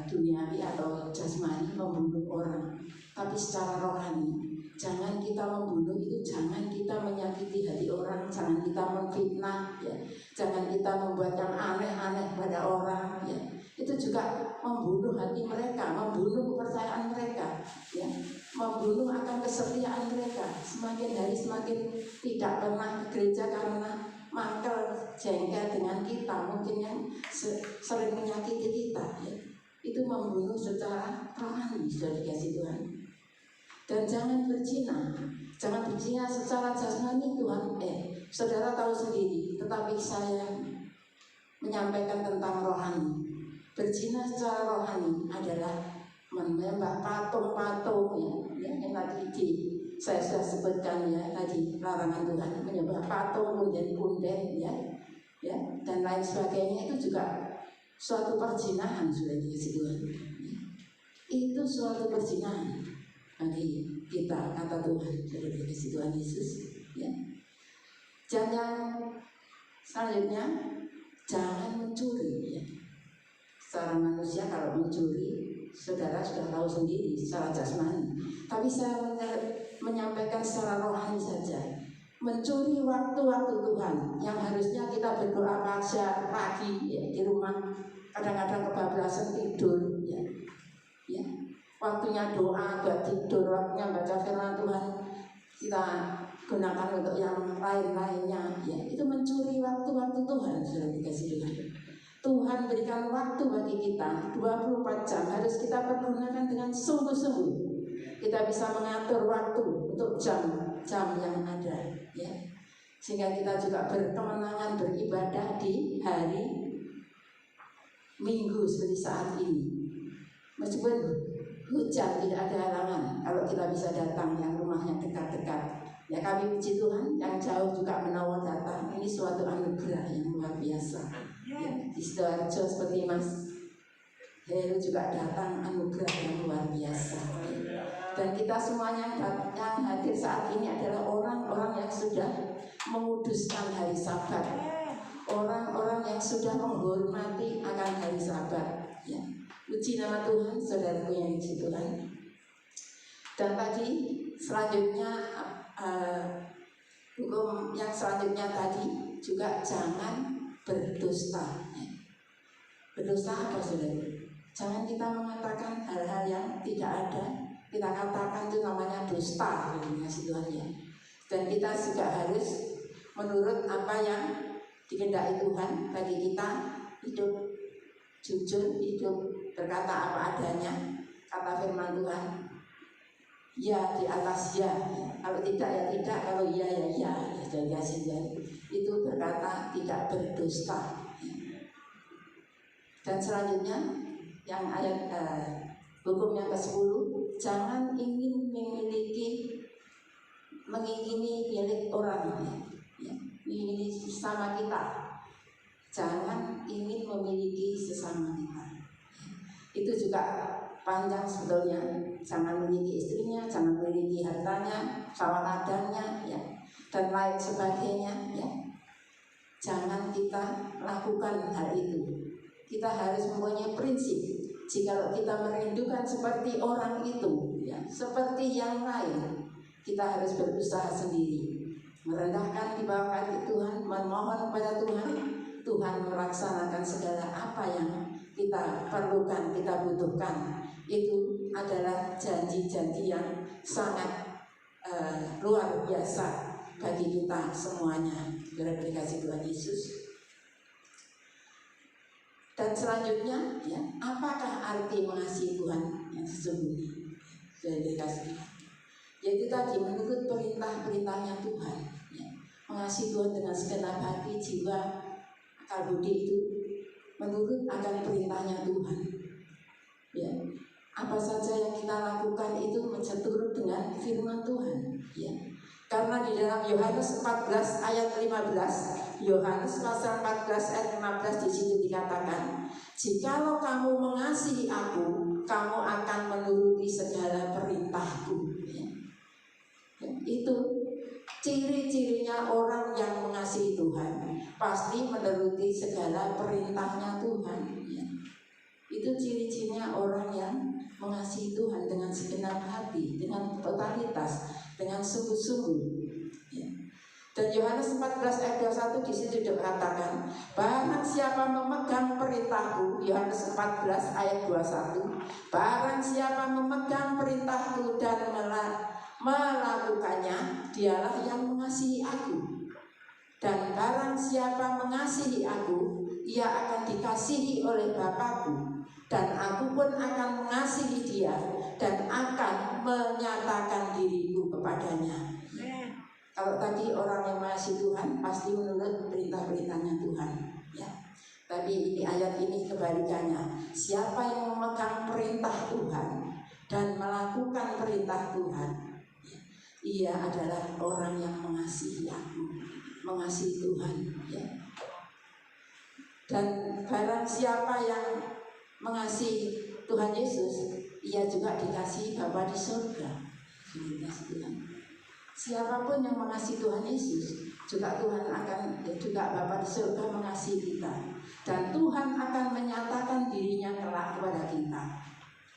duniawi atau jasmani membunuh orang, tapi secara rohani, jangan kita membunuh itu, jangan kita menyakiti hati orang, jangan kita memfitnah, ya. Jangan kita membuat yang aneh-aneh pada orang, ya. Itu juga membunuh hati mereka, membunuh kepercayaan mereka, ya. Membunuh akan kesetiaan mereka. Semakin hari semakin tidak pernah ke gereja karena mangkel, jengkel dengan kita, mungkin yang sering menyakiti kita, ya. Itu membunuh secara rohani, sudah dikasih Tuhan. Dan jangan berzina. Jangan berzina secara jasmani, Tuhan. Saudara tahu sendiri, tetapi saya menyampaikan tentang rohani. Berzina secara rohani adalah menyembah patung-patung, ya, yang tadi saya sudah sebutkan, ya, tadi larangan Tuhan menyembah patung, punden-punden, ya, dan lain sebagainya. Itu juga suatu perzinahan, sudah dikasih Tuhan. Itu suatu perzinahan bagi kita, kata Tuhan, sudah dikasih Tuhan Yesus, ya. Dan yang selanjutnya, jangan mencuri, ya. Secara manusia kalau mencuri, saudara sudah tahu sendiri secara jasmani. Tapi saya menyampaikan secara rohani saja. Mencuri waktu-waktu Tuhan yang harusnya kita berdoa pagi, ya, di rumah. Kadang-kadang kebablasan tidur, ya. Waktunya doa buat tidur, waktunya baca firman Tuhan, kita gunakan untuk yang lain-lainnya, ya. Itu mencuri waktu-waktu Tuhan, sudah dikasih Tuhan. Tuhan berikan waktu bagi kita 24 jam, harus kita pergunakan dengan sungguh-sungguh. Kita bisa mengatur waktu untuk jam-jam yang ada, ya. Sehingga kita juga berkemenangan beribadah di hari Minggu seperti saat ini. Meskipun hujan tidak ada halangan, kalau kita bisa datang yang rumahnya dekat-dekat, ya, kami puji Tuhan. Yang jauh juga menawa datang. Ini suatu anugerah yang luar biasa, ya. Di Sidoarjo seperti Mas Heru juga datang, anugerah yang luar biasa, ya. Dan kita semuanya yang hadir saat ini adalah orang-orang yang sudah menguduskan hari Sabat, orang-orang yang sudah menghormati akan hari Sabat, ya. Puji nama Tuhan, saudaraku yang puji Tuhan. Dan tadi selanjutnya, hukum yang selanjutnya tadi juga jangan berdusta, ya. Berdusta apa, saudara? Jangan kita mengatakan hal-hal yang tidak ada. Kita katakan itu namanya dusta, kasih Tuhan, ya. Dan kita juga harus menurut apa yang dikehendaki Tuhan bagi kita, hidup jujur, hidup berkata apa adanya, kata firman Tuhan, ya di atas ya, kalau tidak ya tidak, kalau iya ya iya, sudah dikasih Tuhan. Itu berkata tidak berdusta. Dan selanjutnya yang ayat hukum yang ke-10, jangan ingin mengingini milik orang, ya. Ini sesama kita. Jangan ingin memiliki sesama kita. Itu juga panjang sebetulnya. Jangan memiliki istrinya, jangan memiliki hartanya, sawah ladangnya, ya, dan lain sebagainya, ya. Jangan kita lakukan hal itu. Kita harus mempunyai prinsip. Jika kita merindukan seperti orang itu, ya, seperti yang lain, kita harus berusaha sendiri, merendahkan di bawah kaki Tuhan, memohon kepada Tuhan. Tuhan melaksanakan segala apa yang kita perlukan, kita butuhkan. Itu adalah janji-janji yang sangat luar biasa bagi kita semuanya. Dikasih Tuhan Yesus. Dan selanjutnya, ya, apakah arti mengasihi Tuhan yang sesungguhnya? Sudah dikasih. Yaitu tadi menurut perintah-perintahnya Tuhan, ya. mengasihi Tuhan dengan segenap hati, jiwa, akal budi itu menurut akan perintahnya Tuhan. Ya, apa saja yang kita lakukan itu seturut dengan firman Tuhan. Ya, karena di dalam Yohanes 14 ayat 15, Yohanes pasal 14 ayat 15 di situ dikatakan, jikalau kamu mengasihi aku, kamu akan menuruti segala perintahku. Ya. Ya, itu ciri-cirinya orang yang mengasihi Tuhan, pasti menuruti segala perintahnya Tuhan. Ya. Itu ciri-cirinya orang yang mengasihi Tuhan dengan segenap hati, dengan totalitas, dengan sungguh-sungguh. Ya. Dan Yohanes 14 ayat 21 di situ dikatakan, barang siapa memegang perintahku, Yohanes 14 ayat 21, barang siapa memegang perintahku dan melakukannya, dialah yang mengasihi aku. Dan barang siapa mengasihi aku, ia akan dikasihi oleh Bapakku, dan aku pun akan mengasihi dia dan akan menyatakan diriku kepadanya. Kalau tadi orang yang mengasihi Tuhan pasti menurut perintah-perintahnya Tuhan, ya. Tapi ini ayat ini kebalikannya. Siapa yang memegang perintah Tuhan dan melakukan perintah Tuhan, ya, ia adalah orang yang mengasihi aku, mengasihi Tuhan, ya. Dan barang siapa yang mengasihi Tuhan Yesus, ia juga dikasihi Bapa di surga. Tuhan. Siapapun yang mengasihi Tuhan Yesus, juga Tuhan akan, juga Bapa di surga mengasihi kita. Dan Tuhan akan menyatakan dirinya kelak kepada kita.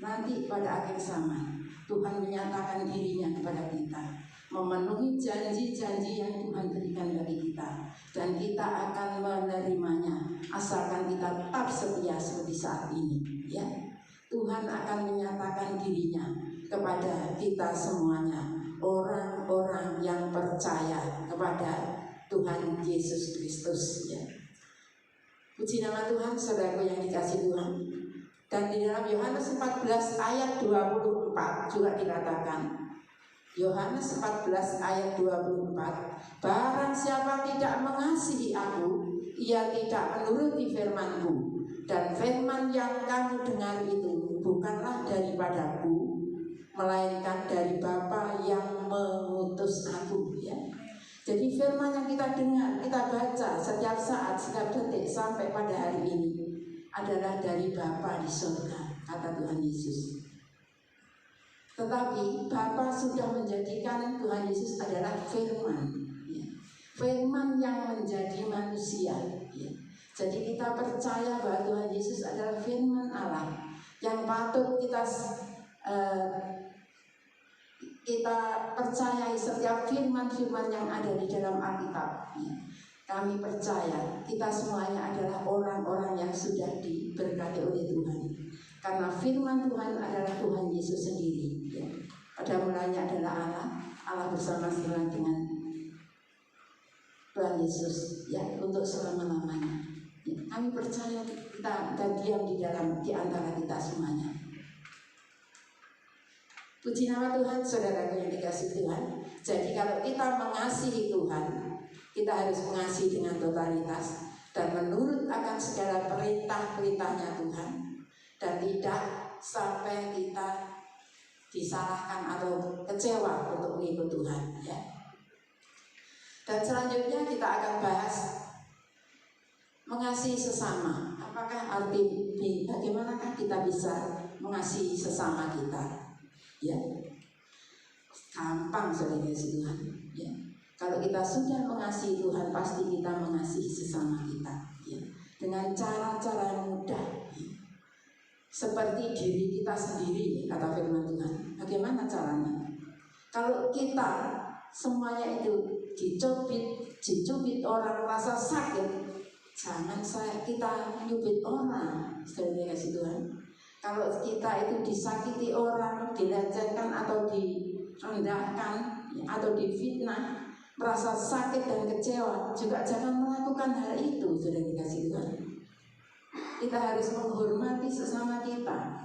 Nanti pada akhir zaman, Tuhan menyatakan dirinya kepada kita, memenuhi janji-janji yang Tuhan berikan bagi kita, dan kita akan menerimanya asalkan kita tetap setia seperti saat ini. Ya, Tuhan akan menyatakan dirinya kepada kita semuanya, orang-orang yang percaya kepada Tuhan Yesus Kristus. Ya. Puji nama Tuhan, saudaraku yang dikasihi Tuhan. Dan di dalam Yohanes 14 ayat 24 juga dikatakan, Yohanes 14 ayat 24, barang siapa tidak mengasihi aku, ia tidak menuruti firman-Ku, dan firman yang kamu dengar itu bukanlah daripadaku, melainkan dari Bapa yang mengutus aku. Ya. Jadi firman yang kita dengar, kita baca setiap saat, setiap detik sampai pada hari ini adalah dari Bapa di surga, kata Tuhan Yesus. Tetapi Bapa sudah menjadikan Tuhan Yesus adalah firman, ya. Firman yang menjadi manusia. Ya. Jadi kita percaya bahwa Tuhan Yesus adalah firman Allah yang patut kita percayai setiap firman-firman yang ada di dalam Alkitab. Ya. Kami percaya kita semuanya adalah orang-orang yang sudah diberkati oleh Tuhan. Karena firman Tuhan adalah Tuhan Yesus sendiri. Ya. Pada mulanya adalah Allah bersama-sama dengan Tuhan Yesus, ya, untuk selama-lamanya. Ya. Kami percaya kita dan diam di antara kita semuanya. Puji nama Tuhan, saudaraku yang dikasihi Tuhan. Jadi kalau kita mengasihi Tuhan, kita harus mengasihi dengan totalitas dan menurut akan segala perintah-perintahnya Tuhan, dan tidak sampai kita disalahkan atau kecewa untuk mengikut Tuhan. Ya. Dan selanjutnya kita akan bahas mengasihi sesama. Apakah arti bagaimanakah kita bisa mengasihi sesama kita? Ya, gampang saudara Tuhan. Ya, kalau kita sudah mengasihi Tuhan, pasti kita mengasihi sesama kita. Ya, dengan cara-cara yang mudah, ya. Seperti diri kita sendiri, kata firman Tuhan. Bagaimana caranya? Kalau kita semuanya itu dicubit orang rasa sakit, jangan kita nyubit orang, saudara Tuhan. Kalau kita itu disakiti orang, dilecehkan atau direndahkan, atau difitnah, merasa sakit dan kecewa, juga jangan melakukan hal itu, sudah dikasih Tuhan. Kita harus menghormati sesama kita.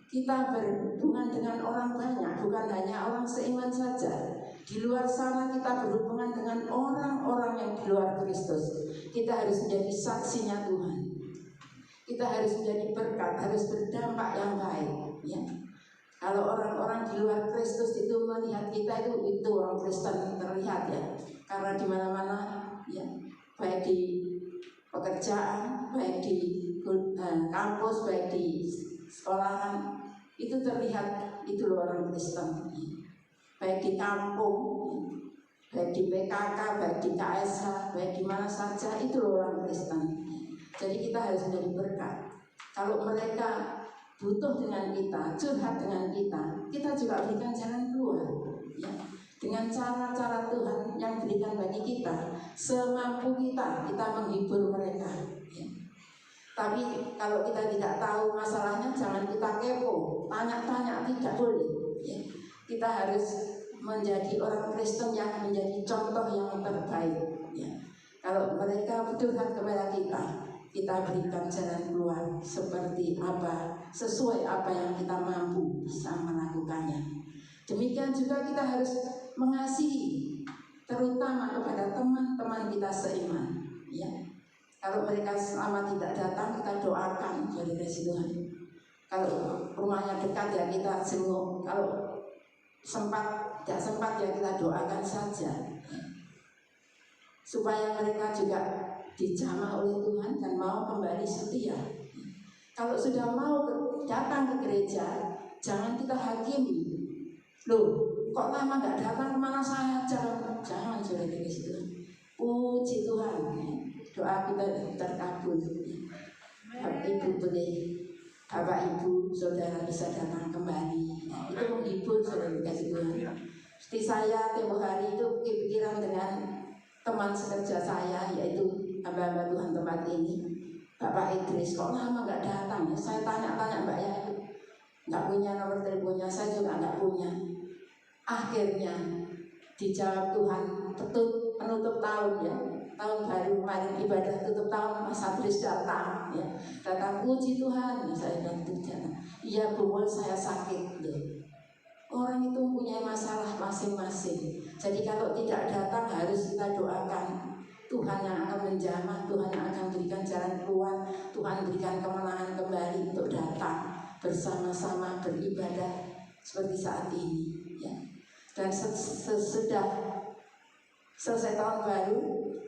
Kita berhubungan dengan orang banyak, bukan hanya orang seiman saja. Di luar sana kita berhubungan dengan orang-orang yang di luar Kristus. Kita harus menjadi saksinya Tuhan. Kita harus menjadi berkat, harus berdampak yang baik. Ya. Kalau orang-orang di luar Kristus itu melihat kita itu orang Kristen terlihat ya. Karena di mana-mana ya, baik di pekerjaan, baik di kampus, baik di sekolahan, itu terlihat itu orang Kristen. Baik di kampung, baik di PKK, baik di KSH, baik di mana saja itu orang Kristen. Jadi kita harus menjadi berkat. Kalau mereka butuh dengan kita, curhat dengan kita juga berikan jalan keluar. Ya. Dengan cara-cara Tuhan yang berikan bagi kita, semampu kita menghibur mereka. Ya. Tapi kalau kita tidak tahu masalahnya, jangan kita kepo, tanya-tanya, tidak boleh. Ya. Kita harus menjadi orang Kristen yang menjadi contoh yang terbaik. Ya. Kalau mereka curhat kepada kita berikan jalan keluar seperti apa, sesuai apa yang kita mampu bisa melakukannya. Demikian juga kita harus mengasihi, terutama kepada teman-teman kita seiman. Ya. Kalau mereka selama tidak datang, kita doakan dari Tuhan. Kalau rumahnya dekat ya kita jenguk. Kalau tidak sempat ya kita doakan saja. Supaya mereka juga dijamah oleh Tuhan dan mau kembali setia. Kalau sudah mau datang ke gereja, jangan kita hakimi. Loh, kok lama nggak datang, kemana saja? Jangan sudah di situ. Puji Tuhan, doa kita terkabul. Ibu boleh, Bapak Ibu, saudara bisa datang kembali. Itu menghibur saudara dikasih Tuhan. Seperti saya tempoh hari itu kepikiran dengan teman sekerja saya, yaitu hamba-hamba Tuhan tempat ini, Bapak Idris. Kok lama nggak datang ya? Saya tanya-tanya Mbak ya, nggak punya nomor teleponnya, saya juga nggak punya. Akhirnya dijawab Tuhan, penutup tahun ya, tahun baru kemarin ibadah tutup tahun, Mas Idris datang ya, datang. Puji Tuhan ya, saya bantu jalan. Iya Bu, saya sakit loh. Orang itu mempunyai masalah masing-masing. Jadi kalau tidak datang harus kita doakan. Tuhan yang akan menjamah, Tuhan yang akan berikan jalan keluar, Tuhan berikan kemenangan kembali untuk datang bersama-sama beribadah seperti saat ini. Ya. Dan sesudah selesai tahun baru,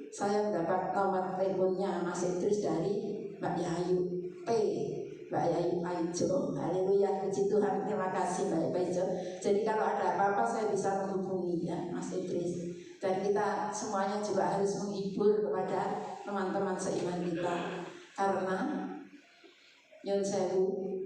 saya mendapat nomor teleponnya Mas Idris dari Mbak Yayu P. Mbak Yayu Aijo, haleluya, puji Tuhan, terima kasih Mbak Aijo. Jadi kalau ada apa-apa saya bisa menghubungi ya Mas Idris. Dan kita semuanya juga harus menghibur kepada teman-teman seiman kita. Karena Nyon Sewu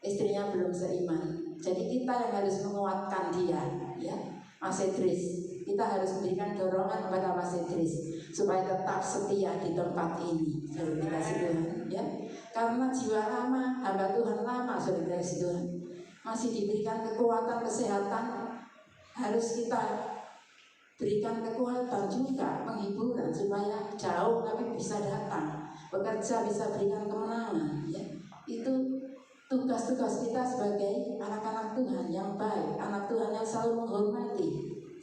istrinya belum seiman. Jadi kita yang harus menguatkan dia ya Mas Idris. Kita harus memberikan dorongan kepada Mas Idris supaya tetap setia di tempat ini. Terima kasih Tuhan ya. Karena jiwa lama, hamba Tuhan lama, saudara Tuhan, masih diberikan kekuatan kesehatan, harus kita berikan kekuatan juga penghiburan supaya jauh tapi bisa datang, bekerja bisa berikan kemenangan. Ya. Itu tugas-tugas kita sebagai anak-anak Tuhan yang baik, anak Tuhan yang selalu menghormati,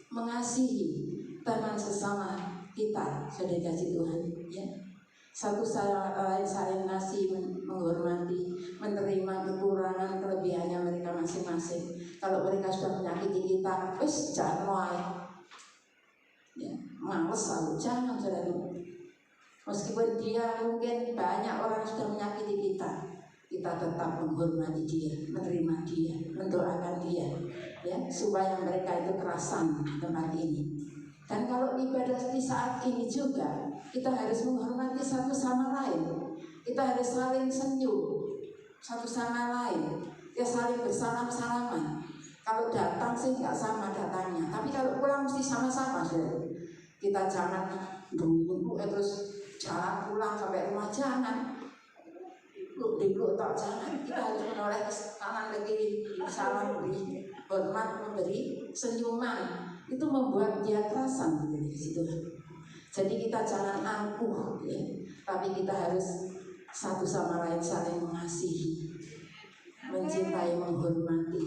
mengasihi teman sesama kita, saudara Tuhan. Ya. Satu sama lain saling ngasih, menghormati, menerima kekurangan kelebihannya mereka masing-masing. Kalau mereka sudah menyakiti kita, jangan mulai ya, males lalu, jangan saudara. Meskipun dia mungkin banyak orang sudah menyakiti kita tetap menghormati dia, menerima dia, mendoakan dia ya, supaya mereka itu kerasan di tempat ini. Dan kalau ibadah di saat ini juga kita harus menghormati satu sama lain. Kita harus saling senyum satu sama lain. Ya saling bersalam-salaman. Kalau datang sih nggak sama datangnya, tapi kalau pulang mesti sama-sama. Kita jangan dulu terus jalan pulang sampai rumah, jangan. Dulu tak jangan. Kita harus menoleh ke kanan ke kiri, salam, beri hormat, memberi senyuman. Itu membuat dia kerasan di situ. Jadi kita jangan angkuh ya, tapi kita harus satu sama lain saling mengasihi, mencintai, menghormati.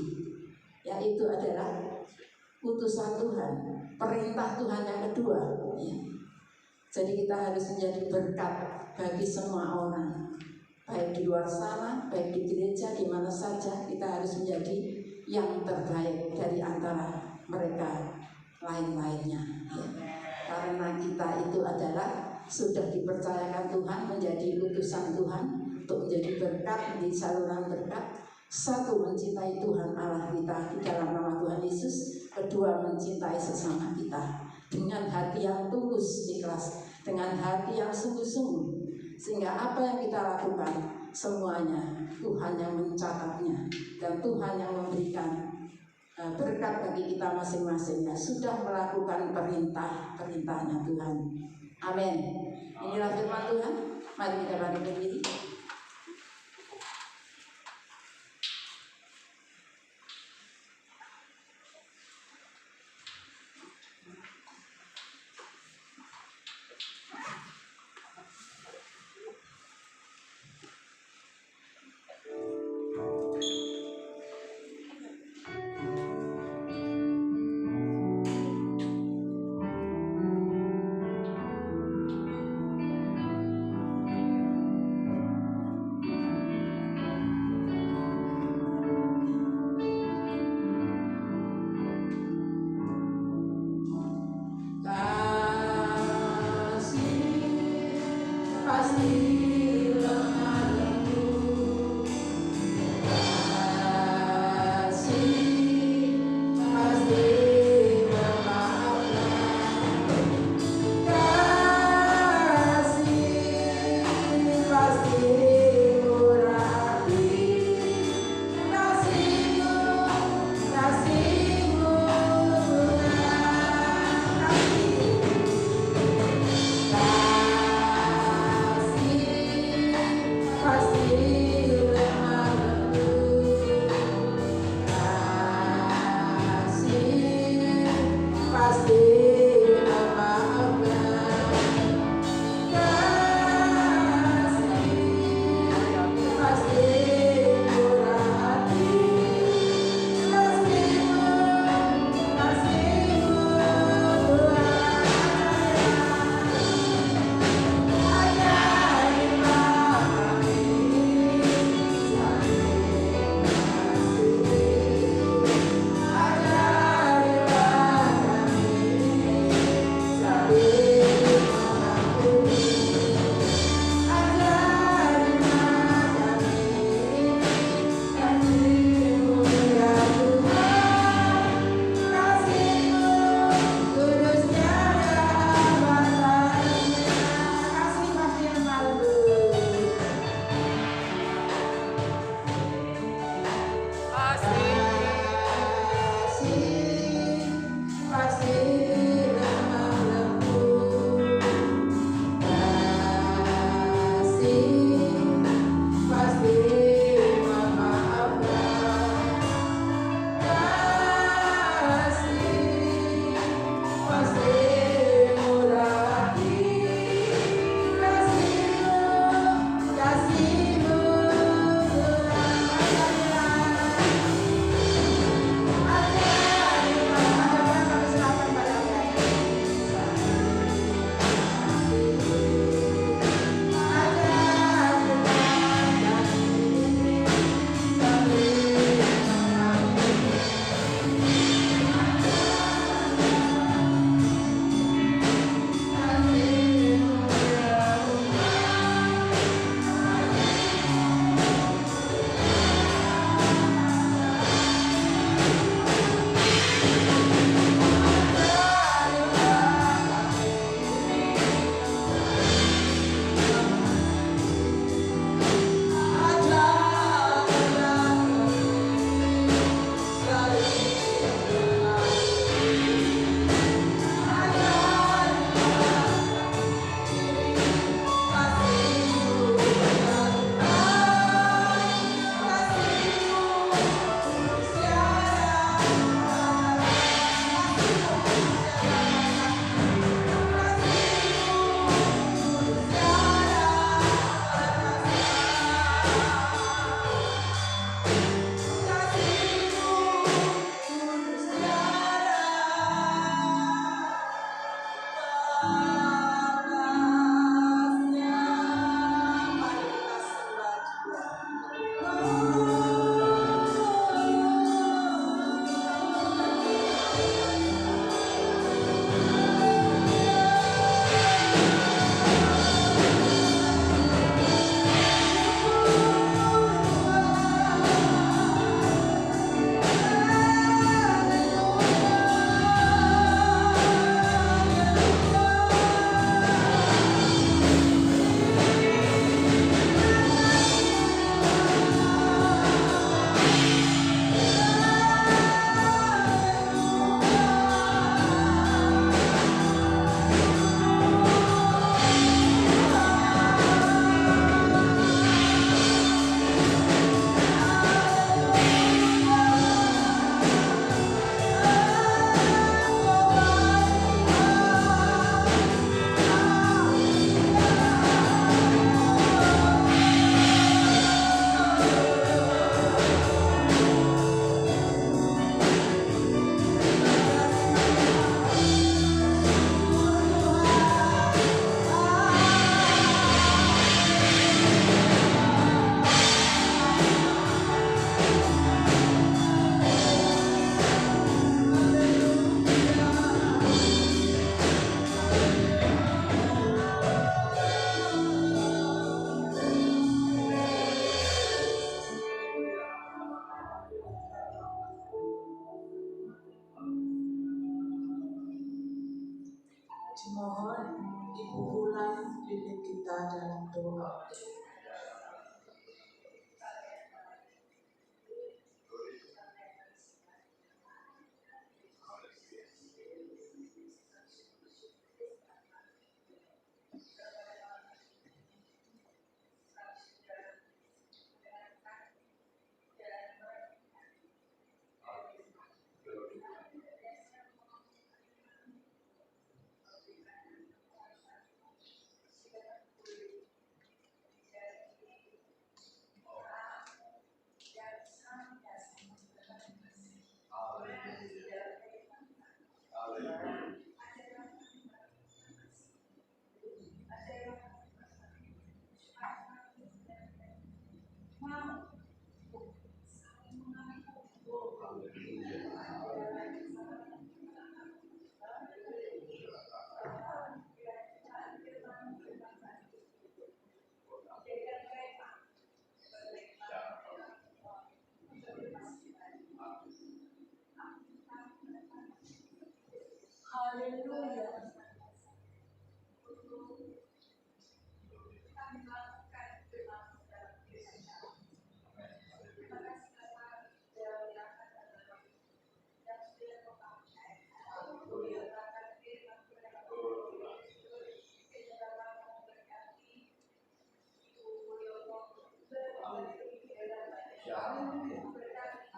Ya itu adalah utusan Tuhan, perintah Tuhan yang kedua. Ya. Jadi kita harus menjadi berkat bagi semua orang, baik di luar sana, baik di gereja, di mana saja kita harus menjadi yang terbaik dari antara mereka lain-lainnya. Ya. Karena kita itu adalah sudah dipercayakan Tuhan menjadi utusan Tuhan untuk menjadi berkat, menjadi saluran berkat. Satu, mencintai Tuhan Allah kita di dalam nama Tuhan Yesus. Kedua, mencintai sesama kita dengan hati yang tulus, ikhlas, dengan hati yang sungguh-sungguh, sehingga apa yang kita lakukan semuanya Tuhan yang mencatatnya dan Tuhan yang memberikan berkat bagi kita masing-masing, ya, sudah melakukan perintahnya Tuhan. Amin. Inilah firman Tuhan. Mari kita bangkit berdiri.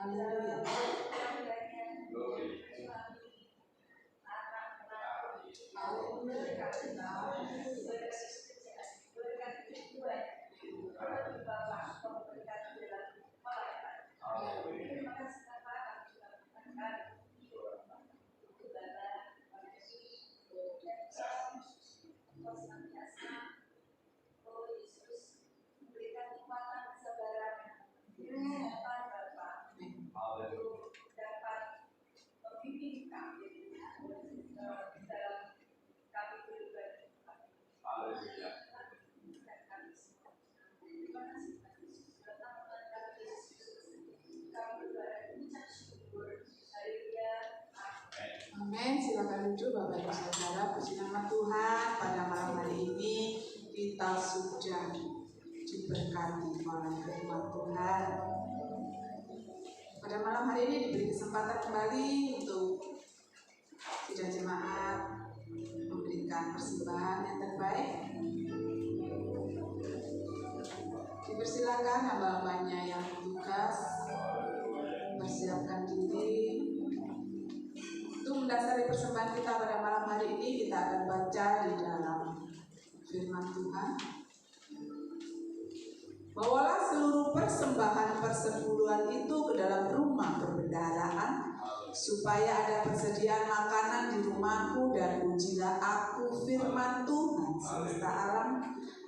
Haleluya. Amin. Silakan duduk Bapak Ibu Saudara. Puji nama Tuhan, pada malam hari ini kita sudah diberkati oleh firman Tuhan. Pada malam hari ini diberi kesempatan kembali untuk sidang jemaat memberikan persembahan yang terbaik. Dipersilakan hamba-hambanya yang bertugas mempersiapkan diri. Untuk mendasari persembahan kita pada malam hari ini, kita akan baca di dalam firman Tuhan. Bawalah seluruh persembahan persepuluhan itu ke dalam rumah perbendaharaan, supaya ada persediaan makanan di rumahku, dan ujilah aku firman Tuhan semesta alam.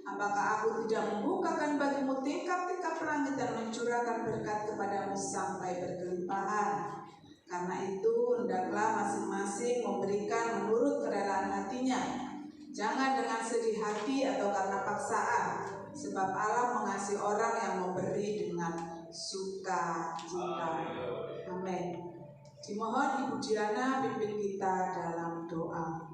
Apakah aku tidak membukakan bagimu tingkap-tingkap langit dan mencurahkan berkat kepadamu sampai berkelimpahan? Karena itu, hendaklah masing-masing memberikan menurut kerelaan hatinya. Jangan dengan sedih hati atau karena paksaan, sebab Allah mengasihi orang yang memberi dengan sukacita. Amin. Dimohon Ibu Diana pimpin kita dalam doa.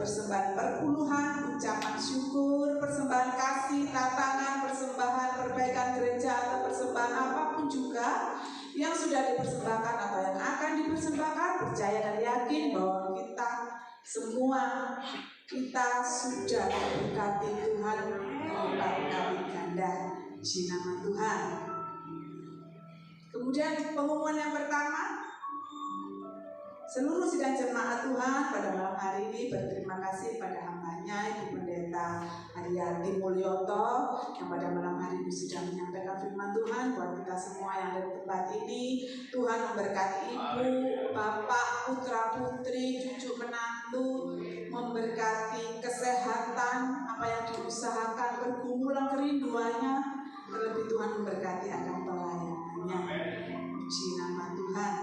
Persembahan perpuluhan, ucapan syukur, persembahan kasih, tatangan, persembahan perbaikan gereja, atau persembahan apapun juga yang sudah dipersembahkan atau yang akan dipersembahkan, percaya dan yakin bahwa kita semua sudah diberkati Tuhan berkali ganda di nama Tuhan. Kemudian pengumuman yang pertama, seluruh sidang jemaat Tuhan pada malam hari ini berterima kasih pada hambanya Ibu Pendeta Haryati Mulyoto yang pada malam hari ini sudah menyampaikan firman Tuhan buat kita semua yang ada di tempat ini. Tuhan memberkati Ibu, Bapak, putra putri, cucu menantu, memberkati kesehatan, apa yang diusahakan, pergumulan kerinduannya. Terlebih memberkati akan pelayanannya. Puji nama Tuhan.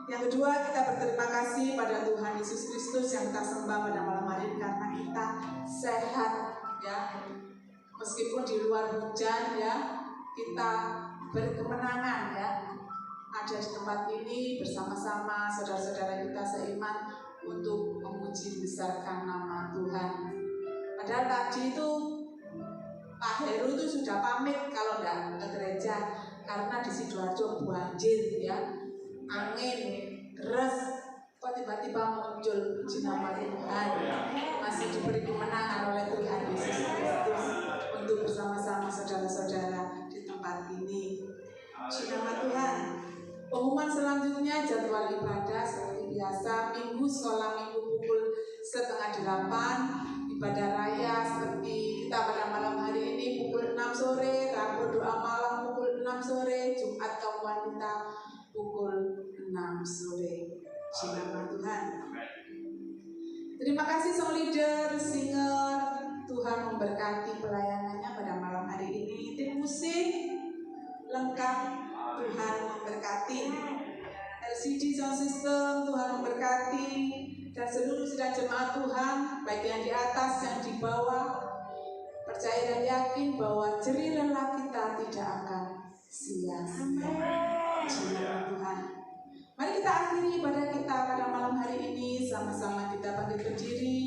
Yang kedua, kita berterima kasih pada Tuhan Yesus Kristus yang kita sembah pada malam hari ini karena kita sehat ya. Meskipun di luar hujan ya, kita berkemenangan ya. Ada di tempat ini bersama-sama saudara-saudara kita seiman untuk memuji besarkan nama Tuhan. Padahal tadi itu Pak Heru itu sudah pamit kalau enggak ke gereja karena di Sidoarjo banjir ya, angin, deras, kok tiba-tiba muncul. Puji nama Tuhan, masih diberi kemenangan oleh Tuhan Yesus Kristus untuk bersama-sama saudara-saudara di tempat ini. Puji nama Tuhan. Pengumuman selanjutnya jadwal ibadah seperti biasa, minggu sekolah minggu pukul 7:30, ibadah raya seperti kita pada malam hari ini pukul 6 sore, Rabu doa malam pukul 6 sore, Jumat kaum wanita pukul 6 sore. Puji nama Tuhan. Terima kasih song leader, singer, Tuhan memberkati pelayanannya pada malam hari ini. Tim musik lengkap, Tuhan memberkati. LCD sound system, Tuhan memberkati. Dan seluruh sidang jemaat Tuhan, baik yang di atas yang di bawah, percaya dan yakin bahwa jerih lelah kita tidak akan sia-sia. Tuhan. Mari kita akhiri ibadah kita pada malam hari ini, sama-sama kita bangkit berdiri.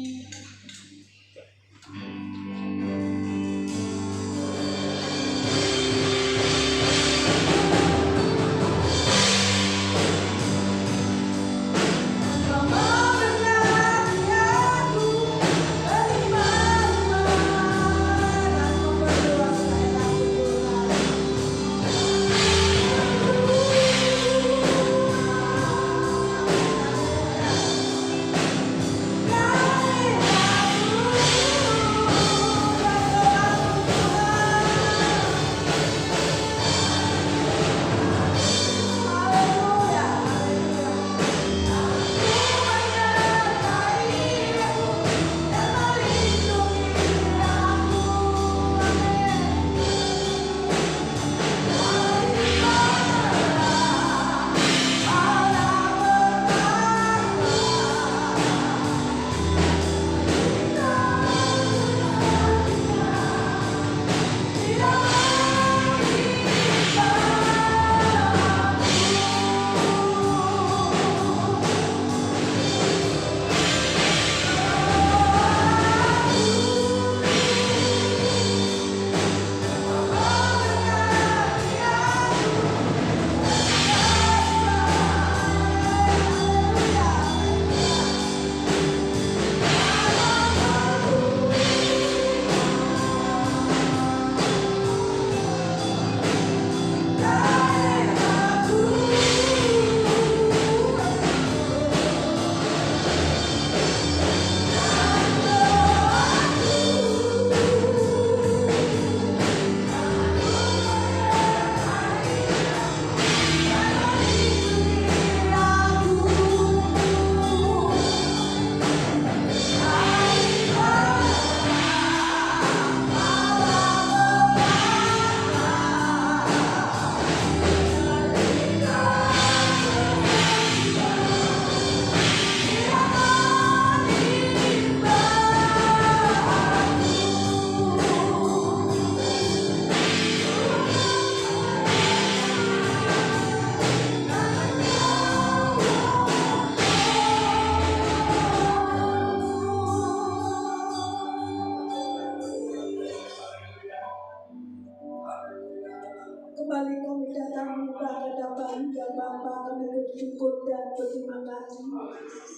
Kembali kami datang menyembah hadapan ya Bapa, kami bersyukur dan berterima kasih.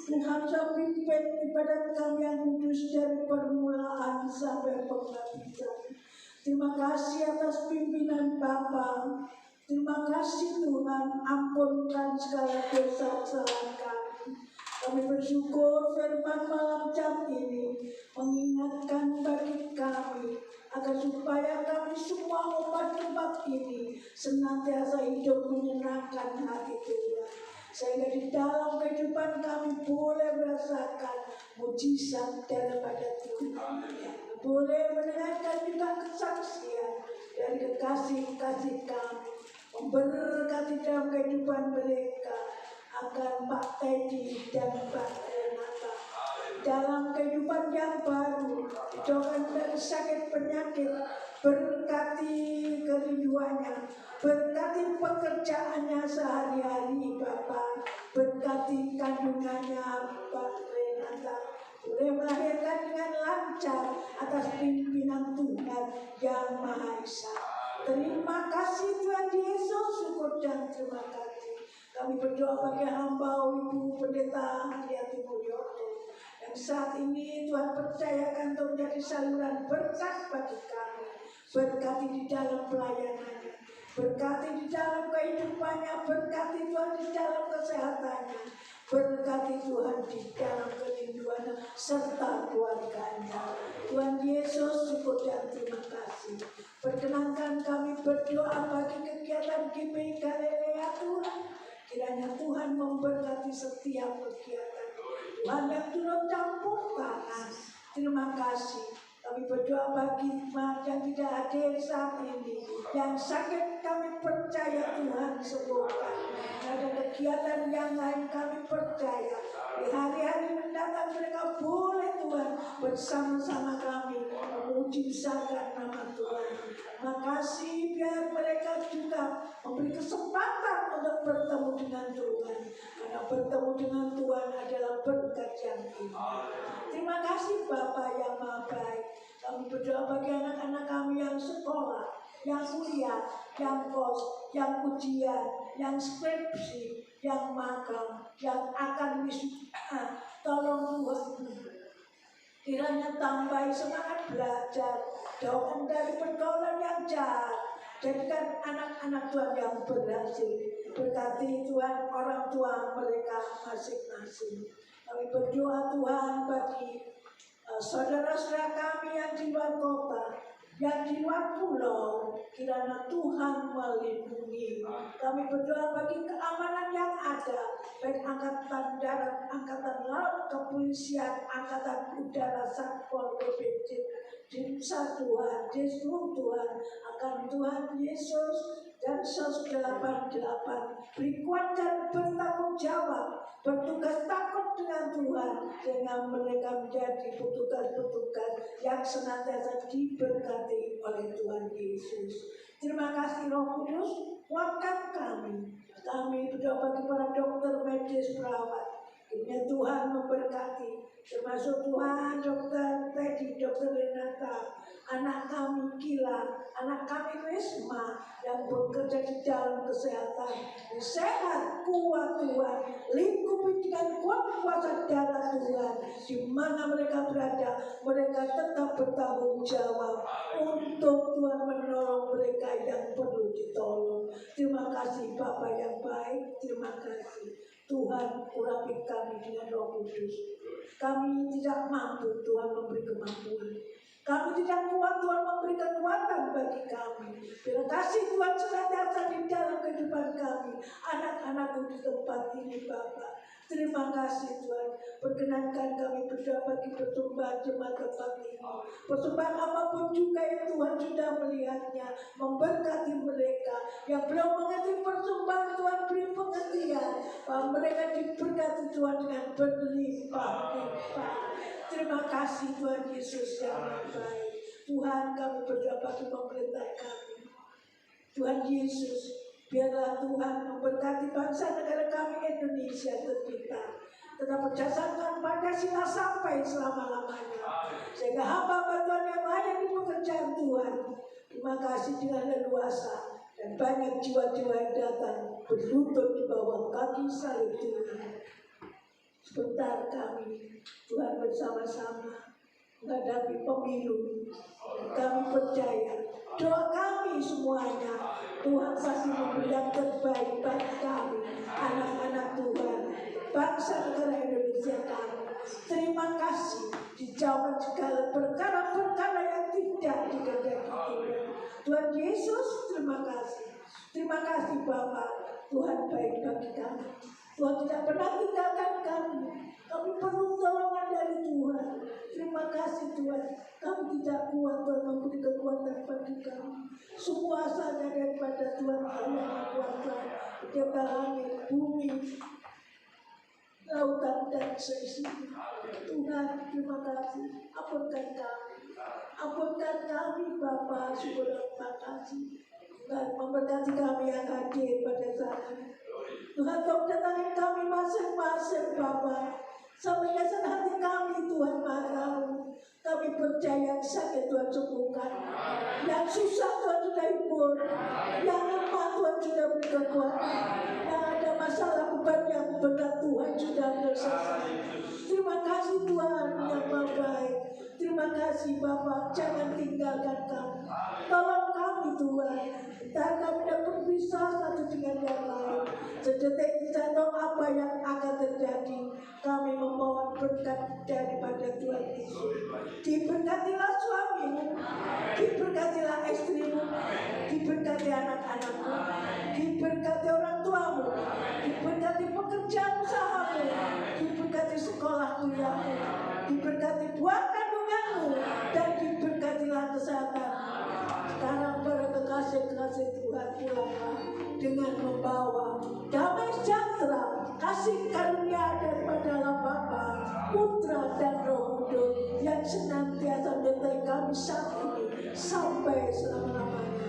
Tuhan sudah pimpin ibadat kami yang kudus dari permulaan sampai penghabisan. Terima kasih atas pimpinan Bapa. Terima kasih Tuhan, ampunkan segala dosa kesalahan kami. Kami bersyukur firman malam jam ini mengingatkan bagi kami agar supaya kami semua umat-umat ini senantiasa hidup menyenangkan hati Tuhan. Sehingga di dalam kehidupan kami boleh merasakan mujizat daripada Tuhan. Boleh mendengarkan juga kesaksian dari kekasih-kasih kami, memberkati dalam kehidupan mereka, akan Pak Teddy dan Pak Renata dalam kehidupan yang baru, dijauhkan dari sakit penyakit, berkati kerinduannya, berkati pekerjaannya sehari-hari Bapak, berkati kandungannya Pak Renata, boleh melahirkan dengan lancar atas pimpinan Tuhan Yang Maha Esa. Terima kasih Tuhan Yesus, syukur dan terima kasih. Kami berdoa bagi hamba Ibu Pendeta Hayati Mulyoto yang saat ini Tuhan percayakan untuk menjadi saluran berkat bagi kami. Berkati di dalam pelayanannya, berkati di dalam kehidupannya, berkati Tuhan di dalam kesehatannya, berkati Tuhan di dalam kerinduannya serta keluarganya. Tuhan Yesus, syukur dan terima kasih. Perkenankan kami berdoa bagi kegiatan GPI Galilea Tuhan. Kiranya Tuhan memberkati setiap kegiatan. Tuhan yang turut campur tangan. Terima kasih. Kami berdoa bagi jemaat yang tidak hadir saat ini, yang sakit kami percaya Tuhan sembuhkan. Ada kegiatan yang lain kami percaya di hari-hari mendatang mereka boleh Tuhan bersama-sama kami memuji besarkan nama Tuhan. Makasih biar mereka juga memberi kesempatan untuk bertemu dengan Tuhan, karena bertemu dengan Tuhan adalah berkat yang indah. Terima kasih Bapa yang Maha Baik. Kami berdoa bagi anak-anak kami yang sekolah, yang kuliah, yang kos, yang ujian, yang skripsi, yang magang, yang akan wisuda. Tolong Tuhan, kiranya tambahi semangat belajar, jauhkan dari pergaulan yang jahat, jadikan anak-anak Tuhan yang berhasil. Berkati Tuhan orang tua mereka masing-masing. Kami berdoa Tuhan bagi saudara-saudara kami yang di luar kota, yang di luar pulau, kiranya Tuhan melindungi. Kami berdoa bagi keamanan yang ada, baik angkatan darat, angkatan laut, kepolisian, angkatan udara, Satpol PP, Dimsa Tuhan, Yesus Tuhan, akan Tuhan Yesus dan 188 beri kuat dan bertanggung jawab, bertugas takut dengan Tuhan, sehingga mereka menjadi petugas-petugas yang senantiasa diberkati oleh Tuhan Yesus. Terima kasih Roh Kudus, kuatkan kami. Kami berdoa bagi para dokter, medis, perawat. Kiranya Tuhan memberkati, termasuk Tuhan Dokter Teddy, Dokter Renata, anak kami Kila, anak kami Risma yang bekerja di dalam kesehatan. Sehat, kuat Tuhan, lingkupi dengan kuat kuasa darah Tuhan. Di mana mereka berada, mereka tetap bertanggung jawab untuk Tuhan menolong mereka yang perlu ditolong. Terima kasih Bapa yang baik, terima kasih. Tuhan, urapi kami dengan Roh Kudus. Kami tidak mampu Tuhan memberi kemampuan. Kami tidak kuat Tuhan memberi kekuatan bagi kami. Terima kasih Tuhan senantiasa di dalam kehidupan kami, anak-anakku di tempat ini Bapa. Terima kasih Tuhan. Perkenankan kami berdoa bagi persembahan jemaat tempat ini. Persembahan apapun juga yang Tuhan sudah melihatnya, memberkati mereka. Yang belum mengerti persembahan Tuhan beri pengertian, bahwa mereka diberkati Tuhan dengan berlimpah-limpah. Terima kasih Tuhan Yesus yang baik. Tuhan, kami berdoa bagi pemerintah kami. Tuhan Yesus, biarlah Tuhan memberkati bangsa negara kami Indonesia tercinta. Tetap berdasarkan Pancasila sampai selama-lamanya. Sehingga hamba Tuhan yang banyak di pekerjaan Tuhan. Terima kasih dengan leluasa. Dan banyak jiwa-jiwa yang datang berlutut di bawah kaki salib Tuhan. Sebentar kami, Tuhan bersama-sama menghadapi pemilu. Kami percaya, doa kami semuanya, Tuhan pasti memberi yang terbaik bagi kami, anak-anak Tuhan, bangsa negara Indonesia kami. Terima kasih, dijauhkan segala perkara-perkara yang tidak dikehendaki Tuhan. Tuhan Yesus, terima kasih. Terima kasih Bapa, Tuhan baik bagi kami. Tuhan tidak pernah tinggalkan kami. Kami perlu tolongan dari Tuhan. Terima kasih Tuhan. Kami tidak kuat Tuhan memberi kekuatan bagi kami. Semua asalnya daripada Tuhan Allah yang kuasa. Pencipta langit, bumi, lautan dan seisinya. Tuhan, terima kasih. Ampunkan kami. Ampunkan kami Bapa, syukur dan terima kasih. Dan memberkati kami yang hadir pada saat ini. Tuhan, kau datangi kami masing-masing Bapa. Sampai dasar hati kami Tuhan Maha Tahu. Kami percaya sakit Tuhan sembuhkan. Yang susah Tuhan sudah hibur. Yang lemah Tuhan sudah beri kekuatan. Yang ada masalah beban yang berat Tuhan sudah selesai. Terima kasih Tuhan yang Maha baik. Terima kasih Bapak. Jangan tinggalkan kami. Tolong kami Tuhan. Dan kami tidak berpisah satu dengan yang lain. Sedetik tidak tahu apa yang akan terjadi. Kami memohon berkat daripada Tuhan Yesus. Diberkatilah suamimu, diberkatilah istrimu, diberkati anak-anakmu, diberkati orang tuamu, diberkati pekerjaan usahamu, diberkati sekolah kuliahmu, diberkati buah kandunganmu, dan diberkatilah kesehatan. Sekarang para kekasih-kekasih Tuhan pulanglah dengan membawa damai sejahtera, kasih karunia daripada Allah Bapa, Putra dan Roh Kudus yang senantiasa menyertai kami saat ini sampai selama-lamanya.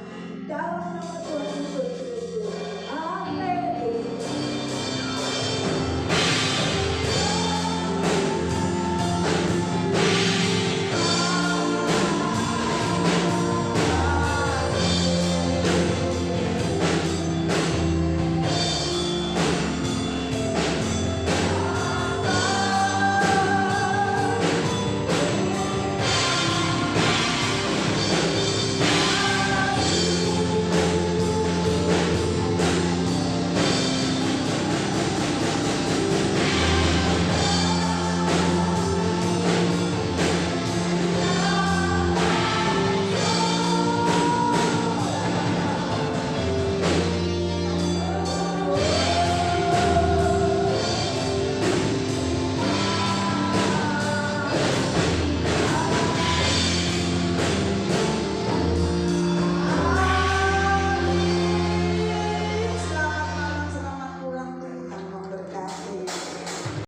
Dalam